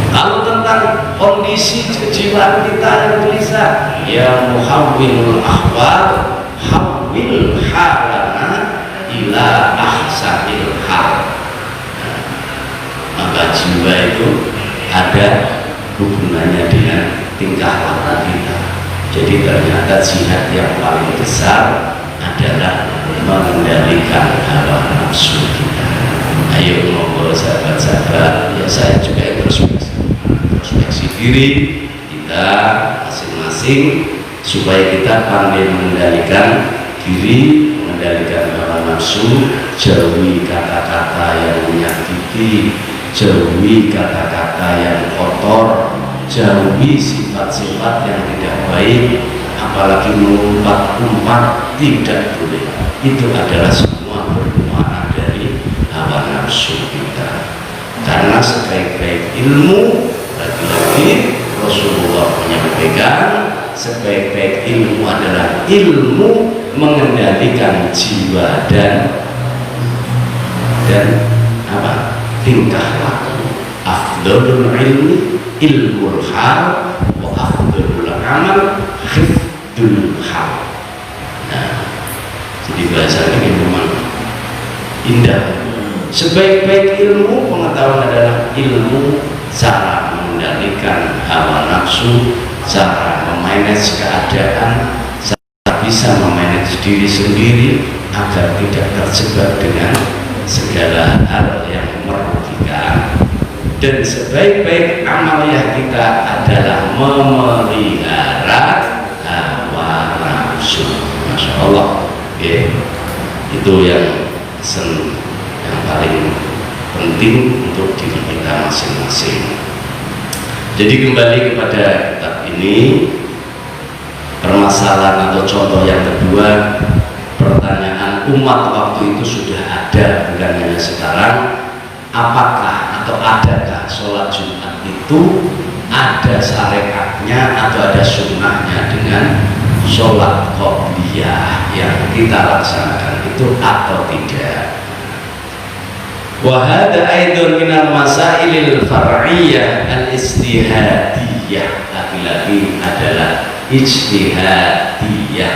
Lalu tentang kondisi kejiwaan kita yang gelisah, ya muhawwilul ahwal hawwil halana ila ahsanil hal. Maka jiwa itu ada hubungannya dengan tingkah laku kita. Jadi ternyata jihad yang paling besar adalah mengendalikan hawa nafsu kita. Ayo monggo sahabat-sahabat, ya saya juga introspeksi diri kita masing-masing supaya kita pandai mengendalikan diri, mengendalikan hawa nafsu, jauhi kata-kata yang menyakiti, jauhi kata-kata yang kotor, jauhi sifat-sifat yang tidak baik, apalagi mengumpat-umpat, tidak boleh. Itu adalah semua bermuara dari hawa nafsu kita. Karena sebaik-baik ilmu, lagi-lagi Rasulullah menyampaikan, sebaik-baik ilmu adalah ilmu mengendalikan jiwa dan apa? Tingkah laku. Afdalul ilmi ilmul hal wa afdalul amal hifdul hal. Nah, jadi bahasanya ini memang indah. Sebaik-baik ilmu pengetahuan adalah ilmu cara mengendalikan hawa nafsu, cara memanage keadaan, cara bisa memanage diri sendiri agar tidak terjebak dengan segala hal yang merugikan. Dan sebaik-baik amaliyah kita adalah memelihara hawa nafsu. Masya Allah, ya. Itu yang paling penting untuk diri kita masing-masing. Jadi kembali kepada kitab ini, permasalahan atau contoh yang kedua pertanyaan umat waktu itu sudah ada, bukan hanya sekarang. Apakah atau adakah sholat Jumat itu ada syariatnya atau ada sunnahnya dengan sholat qobliyah yang kita laksanakan itu atau tidak? Wahada aidun minal masailil far'iyah al-istihadiyah, lagi-lagi adalah ijtihadiyah,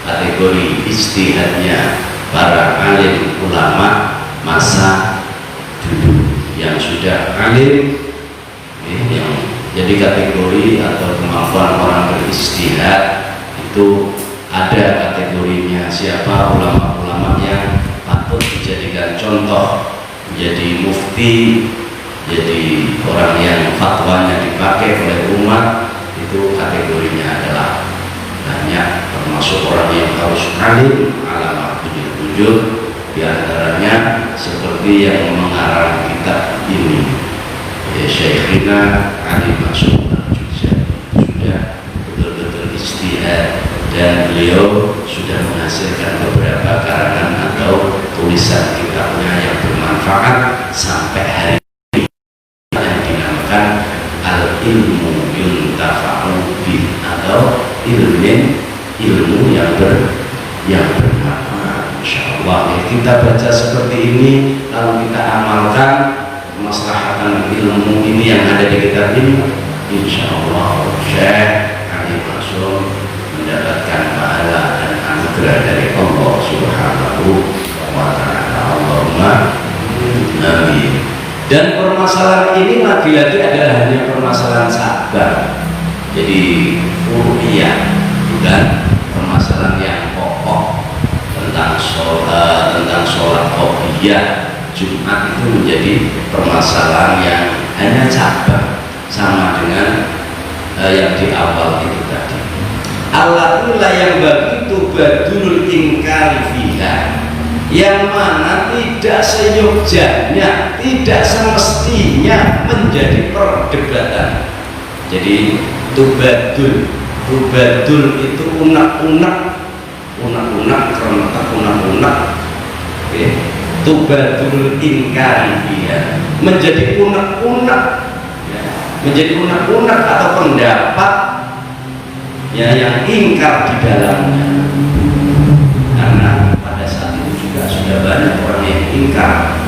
kategori ijtihadnya para alim ulama masa dulu yang sudah alim, yang jadi kategori atau kemampuan orang berijtihad itu ada kategorinya. Siapa ulama-ulama yang patut dijadikan contoh, menjadi mufti, jadi orang yang fatwanya dipakai oleh umat, itu kategorinya adalah banyak, termasuk orang yang harus alim alamat wujud, di antaranya seperti yang mengarang kitab ini, Syekhina Ali Mas'ud Al-Juzari, sudah betul-betul ijtihad dan beliau sudah menghasilkan beberapa karangan atau tulisan kitabnya yang bermanfaat sampai hari ini, yang dinamakan al-ilmu yuntafa'u bih, atau ilmu yang bermanfaat. Insyaallah ya, kita baca seperti ini lalu kita amalkan kemaslahatan ilmu ini yang ada di kitab ini, insyaallah Syekh Ali Mas'ud mendapatkan pahala dan anugerah dari Allah Subhanahu wa ta'ala. Allahumma amin. Dan permasalahan ini lagi-lagi adalah hanya permasalahan sabar, jadi furu'iyah, bukan permasalahan yang pokok tentang sholat qobliyah Jumat. Itu menjadi permasalahan yang hanya cabang, sama dengan yang di awal itu tadi. Allatulah yang begitu badul ingkari fiha, yang mana tidak seyogjanya, tidak semestinya menjadi perdebatan. Jadi tubadul itu unak-unak, kerentak unak-unak, tubadul ingkari fiha, menjadi unak-unak, menjadi unak-unak atau pendapat ya yang ingkar di dalamnya. Karena pada saat itu juga sudah banyak orang yang ingkar,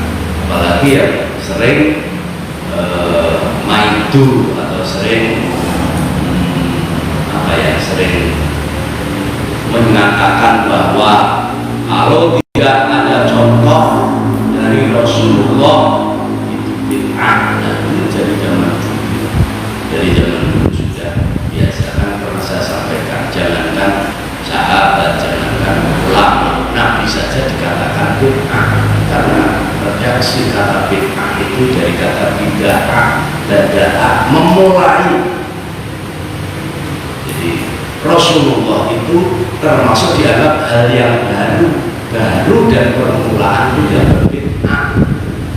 apalagi yang sering maidu atau sering sering mengatakan bahwa kalau tidak ada contoh dari Rasulullah itu bid'ah. Dan dari zaman dulu sudah biasakan, pernah saya sampaikan, jangankan sahabat, jangankan ulama, Nabi saja dikatakan bid'ah, karena redaksi kata bid'ah itu dari kata bid'ah, bada'a, memulai. Jadi Rasulullah itu termasuk dianggap hal yang baru dan permulaan itu yang berbid'ah,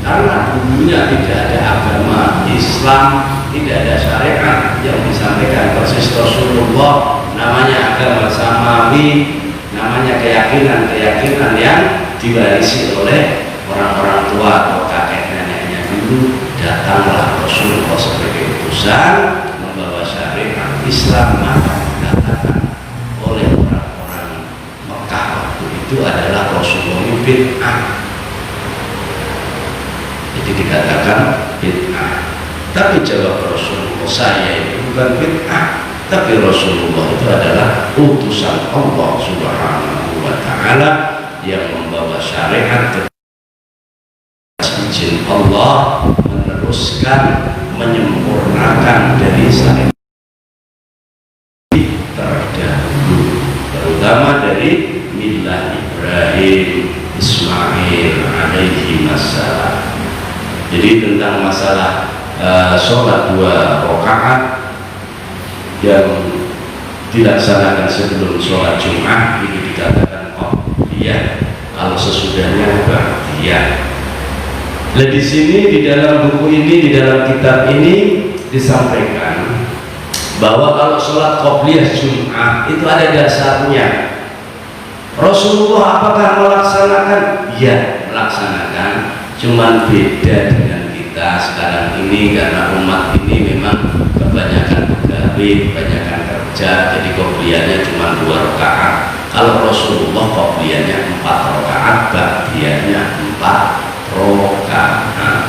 karena dulunya tidak ada agama Islam, tidak ada syariat yang disampaikan persis Rasulullah. Namanya agama samawi, namanya keyakinan yang diwarisi oleh orang-orang tua atau kakek neneknya dulu. Datanglah Rasulullah sebagai utusan membawa syariat Islam, maka dikatakan oleh orang-orang Mekah waktu itu adalah Rasulullah bid'ah. Jadi dikatakan bid'ah. Tapi jawab Rasulullah, saya itu bukan bid'ah, tapi Rasulullah itu adalah utusan Allah Subhanahu wa ta'ala yang membawa syariat ke izin Allah, meneruskan, menyempurnakan dari syariat terdahulu, terutama dari millah Ibrahim Ismail alaihi wassalam. Jadi tentang masalah sholat 2 rakaat yang dilaksanakan sebelum sholat Jumat itu dikatakan qobliyah, kalau sesudahnya ba'diyah. Nah, di sini di dalam buku ini, di dalam kitab ini disampaikan bahwa kalau sholat qobliyah Jumat itu ada dasarnya. Rasulullah apakah melaksanakan? Ya, melaksanakan, cuman beda dengan kita sekarang ini karena umat ini memang kebanyakan pegawai, kebanyakan kerja, jadi qobliyahnya cuma 2 rakaat. Kalau Rasulullah qobliyahnya 4 rakaat, ba'diyahnya 4 rakaat.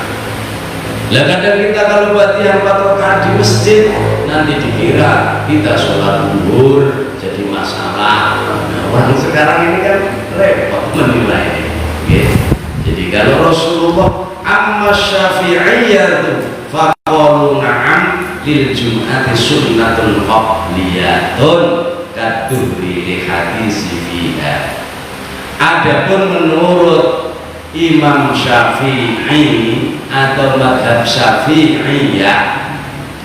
Lah kadang kita kalau ba'diyah 4 rakaat di masjid nanti dikira kita sholat zuhur jadi masalah. Nah, orang sekarang ini kan repot menilai. Jadi kalau Rasulullah amma syafi'iyyah faqalu na'am lil jum'ati sunnatun qabliyatun kadhuri li hadisi fiha. Adapun menurut Imam Syafi'i atau madhab Syafi'iyah,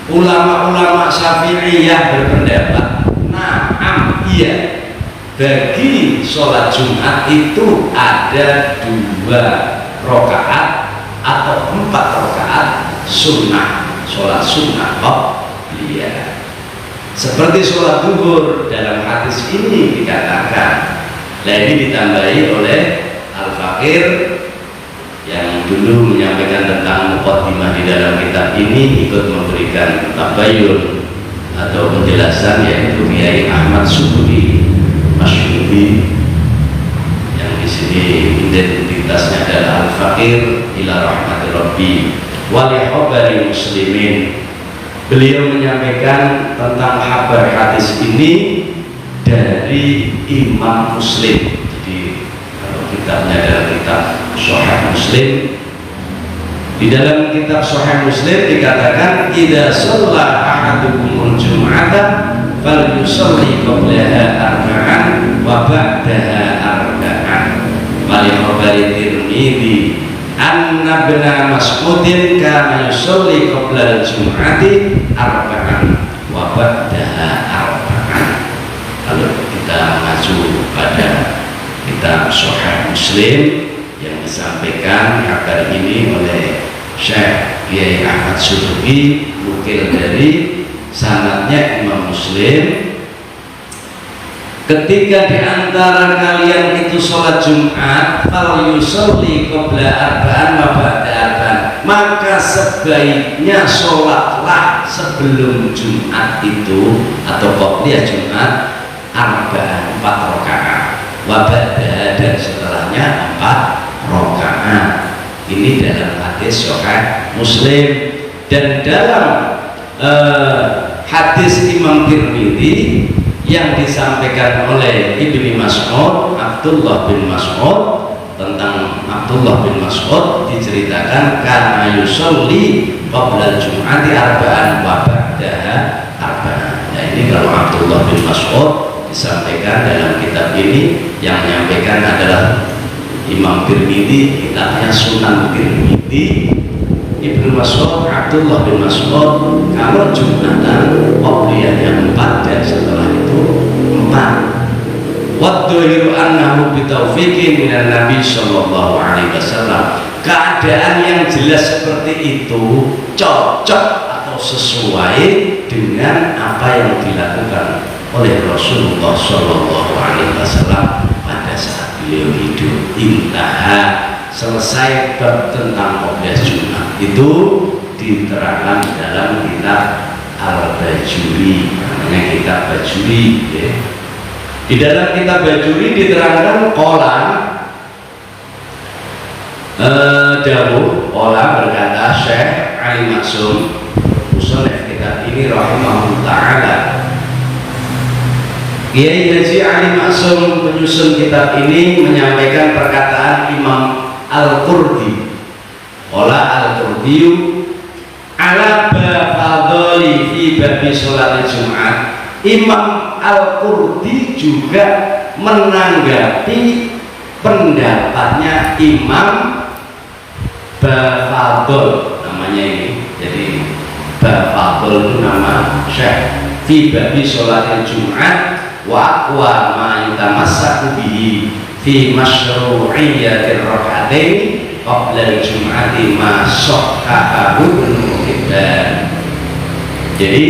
ulama-ulama Syafi'iyah berpendapat na'am, iya, bagi sholat Jumat itu ada 2 rakaat atau 4 rakaat sunnah, sholat sunnah qabliyah. Seperti sholat zuhur dalam hadis ini dikatakan, ini ditambahi oleh Al-Fakir yang dulu menyampaikan tentang muqaddimah di dalam kitab ini, ikut memberikan tabayun atau penjelasan, yaitu Kiai Ahmad Subuhi Masyhuri, yang di sini identitasnya adalah Al-Fakir ila rahmatir rabbi wa li khabari muslimin. Beliau menyampaikan tentang kabar hadis ini dari Imam Muslim. Jadi kalau kitabnya adalah kitab Sahih Muslim, di dalam kitab Sahih Muslim dikatakan idza shalla ahadukumul jum'ata falyusalli qablaha arba'an wa ba'daha arba'an. Wa li khabari Tirmidzi anna ibna Mas'udin kana yusalli qabla al-jum'ati arba'an wa ba'daha arba'an. Kalau kita mengacu pada kitab Sahih Muslim yang disampaikan kabar ini oleh Syekh Kiai Ahmad Subuhi, nukil dari sanadnya Imam Muslim, ketika diantara kalian itu sholat Jumat fal yusolli qabla arba'an wa ba'da arba'an, maka sebaiknya sholatlah sebelum Jumat itu atau qobliyah Jumat arba'an 4 rakaat wa ba'da, dan setelahnya 4 rakaat. Ini dalam hadis Sahih Muslim. Dan dalam hadis Imam Tirmidzi yang disampaikan oleh Ibnu Mas'ud, Abdullah bin Mas'ud, tentang Abdullah bin Mas'ud diceritakan karena yusolli qabla al-jum'ati arba'an wa ba'daha arba'an. Nah, ini kalau Abdullah bin Mas'ud disampaikan dalam kitab ini, yang menyampaikan adalah Imam Tirmidzi, kitabnya Sunan Tirmidzi. Ibnu Mas'ud, Abdullah bin Mas'ud, kalau Jumatan qobliyahnya 4 dan setelah itu 4. Wadzuhiru annahu bitaufiqin minan Nabi sallallahu alaihi wasallam. Keadaan yang jelas seperti itu cocok atau sesuai dengan apa yang dilakukan oleh Rasulullah sallallahu alaihi wasallam pada saat beliau hidup. Intaha, selesai bab tentang qobliyah Jumat itu diterangkan dalam kitab Al-Bajuri, namanya kitab Bajuri ya. Di dalam kitab Bajuri diterangkan qala dawuh, qala berkata Syekh Ali Maksum musannif kitab ini rahimahullah ta'ala, Kiai Haji Ali Maksum penyusun kitab ini menyampaikan perkataan Imam Al-Qurdi. Qala Al-Qurdi ala bafadholi fi babi sholat Jumat. Imam Al-Qurdi juga menanggapi pendapatnya Imam Bafadhol, namanya ini. Jadi Bafadhol itu nama Syekh fi babi sholat Jumat wa aqwa ma yutamassaku bihi fi masyru'iyyatir rak'atain qabla al-jum'ati ma sahhahu Ibnu Hibban. Jadi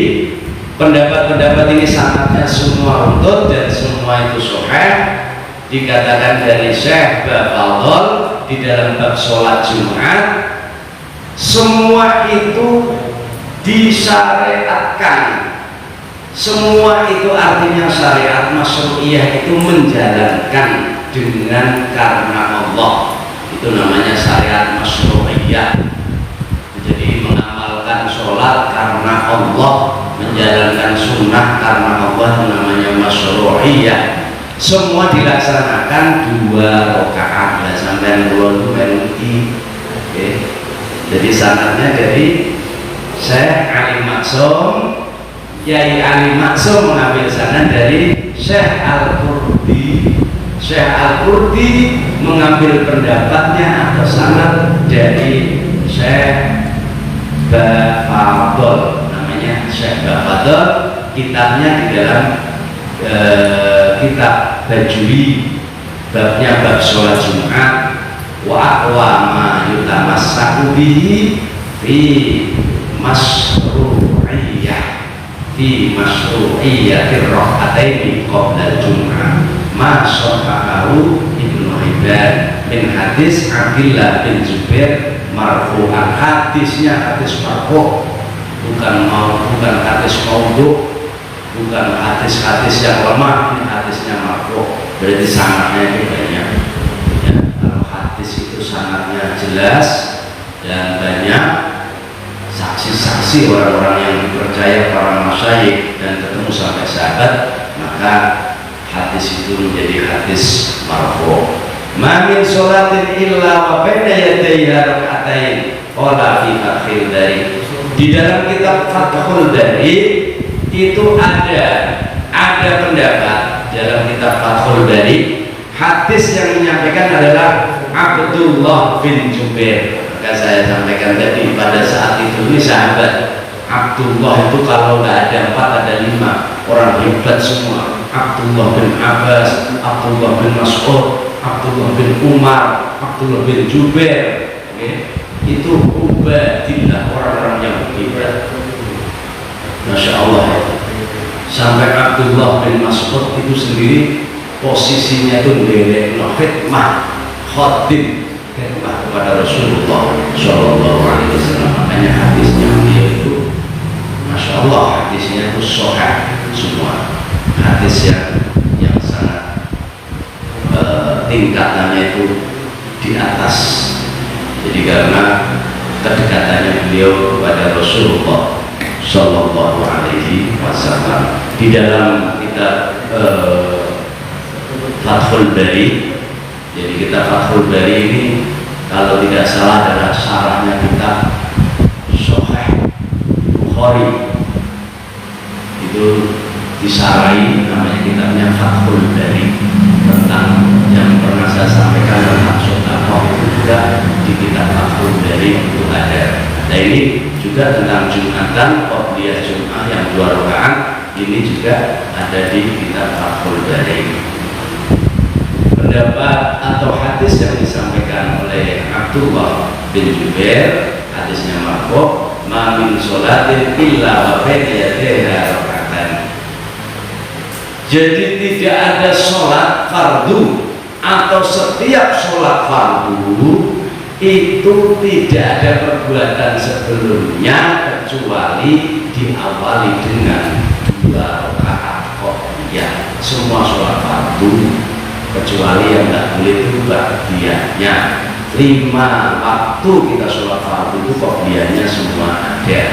pendapat-pendapat ini sangatnya semua utuh dan semua itu sahih, dikatakan dari Syekh Bafadol di dalam bab sholat Jumat, semua itu disyariatkan. Semua itu artinya syariat masyru'iyah itu menjalankan dengan karena Allah, itu namanya syariat masyru'iyah. Jadi mengamalkan sholat karena Allah, menjalankan sunnah karena Allah, itu namanya masyru'iyah. Semua dilaksanakan 2 rakaat, ya sampai 2 itu menuti. Oke. Jadi sanadnya dari Syekh Ali Maksum, Kiai Ali Maksum mengambil sanad dari Syekh Al-Qurdi. Syekh Al-Qurdi mengambil pendapatnya atau sanad dari Syekh Bafadol, namanya Syekh Bafadol. Kitabnya di dalam kitab Bajuri, babnya bab sholat Jumat. Wa aqwa ma yutamassaku bihi fi masyru'iyyatir rak'ataini qabla Jum'ah ma sahahahu Ibnu Hibban min hadis Abdullah bin Zubair marfu'an. Hadisnya hadis marfu', bukan hadis maudhu, bukan hadis-hadis yang lemah, ini hadisnya marfu', berarti sanadnya itu banyak ya. Kalau hadis itu sanadnya jelas dan banyak saksi-saksi orang-orang yang dipercaya, para masyayikh, dan ketemu sampai sahabat, maka hadis itu menjadi hadis marfu'. Ma min sholatin illa wa baina yadayha rak'atain qala fi Fathul Bari. Di dalam kitab Fathul Bari itu ada pendapat dalam kitab Fathul Bari, hadis yang menyampaikan adalah Abdullah bin Jubair. Maka saya sampaikan tadi, pada saat itu ini sahabat Abdullah itu kalau nggak ada 4 ada 5 orang hebat semua. Abdullah bin Abbas, Abdullah bin Mas'ud, Abdullah bin Umar, Abdullah bin Jubair, itu ubadillah, orang-orang yang hebat. Masya Allah. Sampai Abdullah bin Mas'ud itu sendiri posisinya itu ndelek khidmah, khadim khidmah kepada Rasulullah Shallallahu Alaihi Wasallam. Makanya hadisnya dia itu, Masya Allah, hadisnya itu sahih semua, hadis yang sangat tingkatannya itu di atas. Jadi karena kedekatannya beliau kepada Rasulullah Shallallahu Alaihi Wasallam. Di dalam kitab Fathul Bari, jadi kitab Fathul Bari ini kalau tidak salah adalah syarahnya kitab Sahih Bukhari, itu disarai, namanya kitabnya Fathul Bari, tentang yang pernah saya sampaikan tentang sedekah itu juga di kitab Fathul Bari itu ada. Nah ini juga tentang Jumatan, Qobliyah Jum'ah yang 2 rakaat, ini juga ada di kitab Fathul Bari. Pendapat atau hadis yang disampaikan oleh Abdullah bin Jubair, hadisnya marfu', ma min sholatin illa wa baina yadayha rak'atan. Jadi tidak ada sholat fardu atau setiap sholat fardu itu tidak ada perbuatan sebelumnya kecuali diawali dengan 2 rakaat qobliyah. Semua sholat fardu kecuali yang tidak boleh itu ba'diyahnya. 5 waktu kita sholat fardu itu qobliyahnya semua ada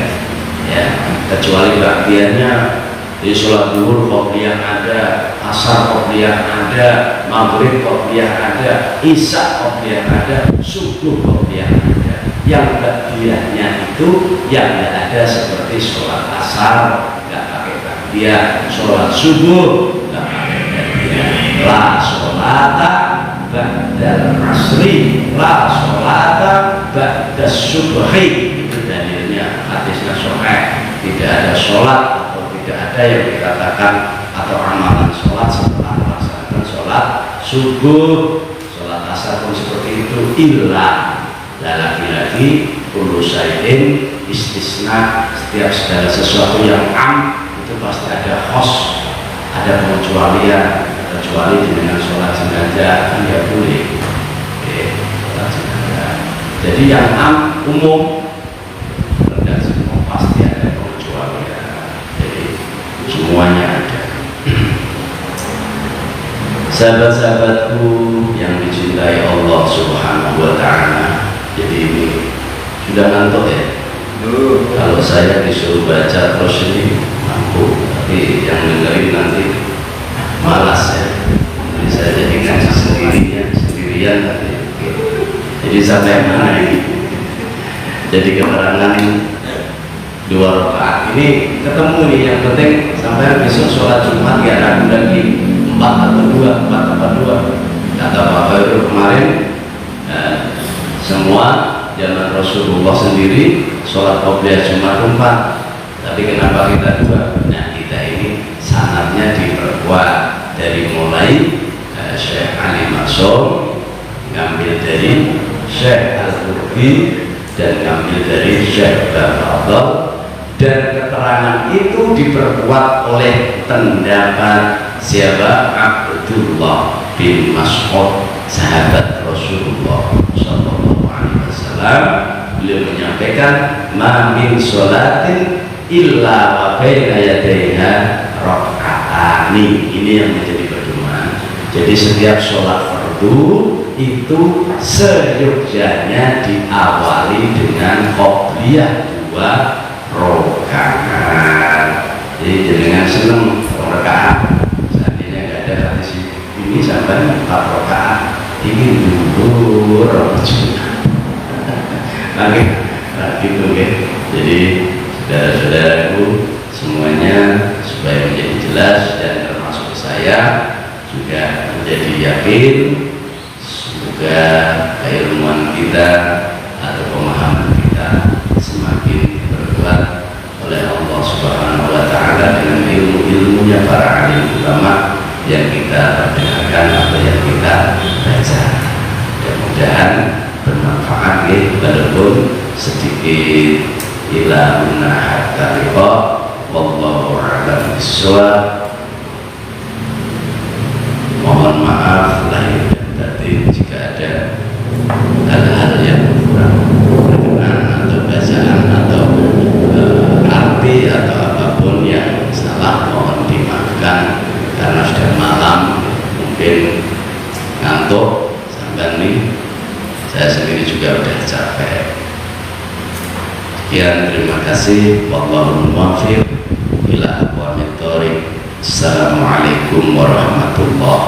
ya, kecuali ba'diyahnya. Di sholat zuhur qobliyah ada, asar qobliyah ada, maghrib qobliyah ada, isya qobliyah ada, subuh qobliyah ada. Yang ba'diyahnya itu yang tidak ada, seperti sholat asar nggak pakai ba'diyah, sholat subuh nggak pakai ba'diyah. La sholata ba'dal asri, la sholata ba'das subhi. Itu dalilnya, hadisnya sahih. Tidak ada sholat, tidak ada yang dikatakan atau amalan sholat setelah melaksanakan sholat subuh, sholat asar pun seperti itu. Illa lagi-lagi kullu syai'in istisna, setiap segala sesuatu yang am itu pasti ada khos, ada pengecualian, kecuali dengan sholat jenazah kan ya boleh. Sholat jenazah. Jadi yang umum dan semua pasti ada pengecualian. Jadi semuanya ada. Sahabat-sahabatku yang dicintai Allah Subhanahu wa Ta'ala, jadi ini sudah ngantuk ya? Kalau saya disuruh baca terus ini mampu, tapi yang dengerin nanti malas ya. Jadi saya jadi ngaji sendirian nanti. Jadi sampai mana ini? Jadi keterangan 2 rakaat ini ketemu nih, yang penting sampai besok sholat Jumat ya ragu lagi 4 atau 2 kata Bapak itu kemarin. Semua zaman Rasulullah sendiri sholat qobliyah Jumat 4, tapi kenapa kita 2? Nah, kita ini sanadnya diperkuat dari mulai Syekh Ali Maksum ngambil dari Syekh Al-Qurbi dan ngambil dari Syekh Babadol, dan keterangan itu diperkuat oleh pendapat siapa? Abdullah bin Mas'ud, sahabat Rasulullah Sallallahu Alaihi Wasallam. Beliau menyampaikan, ma min sholatin illa wa baina yadayha raka'atani. Ini yang menjadi pedoman. Jadi setiap sholat fardu itu seyogyanya diawali dengan qobliyah 2 rakaat. Jadi dengan seneng rakaat. Seandainya nggak ada hadis ini sampai 4 rakaat, ini dulu nah gitu ya. Jadi saudara-saudaraku semuanya, supaya menjadi jelas dan termasuk saya juga menjadi yakin, semoga keilmuan kita atau pemahaman kita semakin berkuat oleh Allah Subhanahu wa Ta'ala dengan ilmu-ilmunya para alim ulama yang kita dengarkan atau yang kita baca. Mudah-mudahan bermanfaat ya, walaupun sedikit. Ila minna hatta liqa wallahu a'lam bissawab. Mohon maaf lahir dan batin jika ada hal-hal yang kurang berkenan atau bacaan atau arti atau apapun yang salah, mohon dimaafkan karena sudah malam, mungkin ngantuk sampai nih. Saya sendiri juga udah capek. Sekian, terima kasih. Wallahul muwaffiq ila aqwamit thoriq. Assalamualaikum warahmatullahi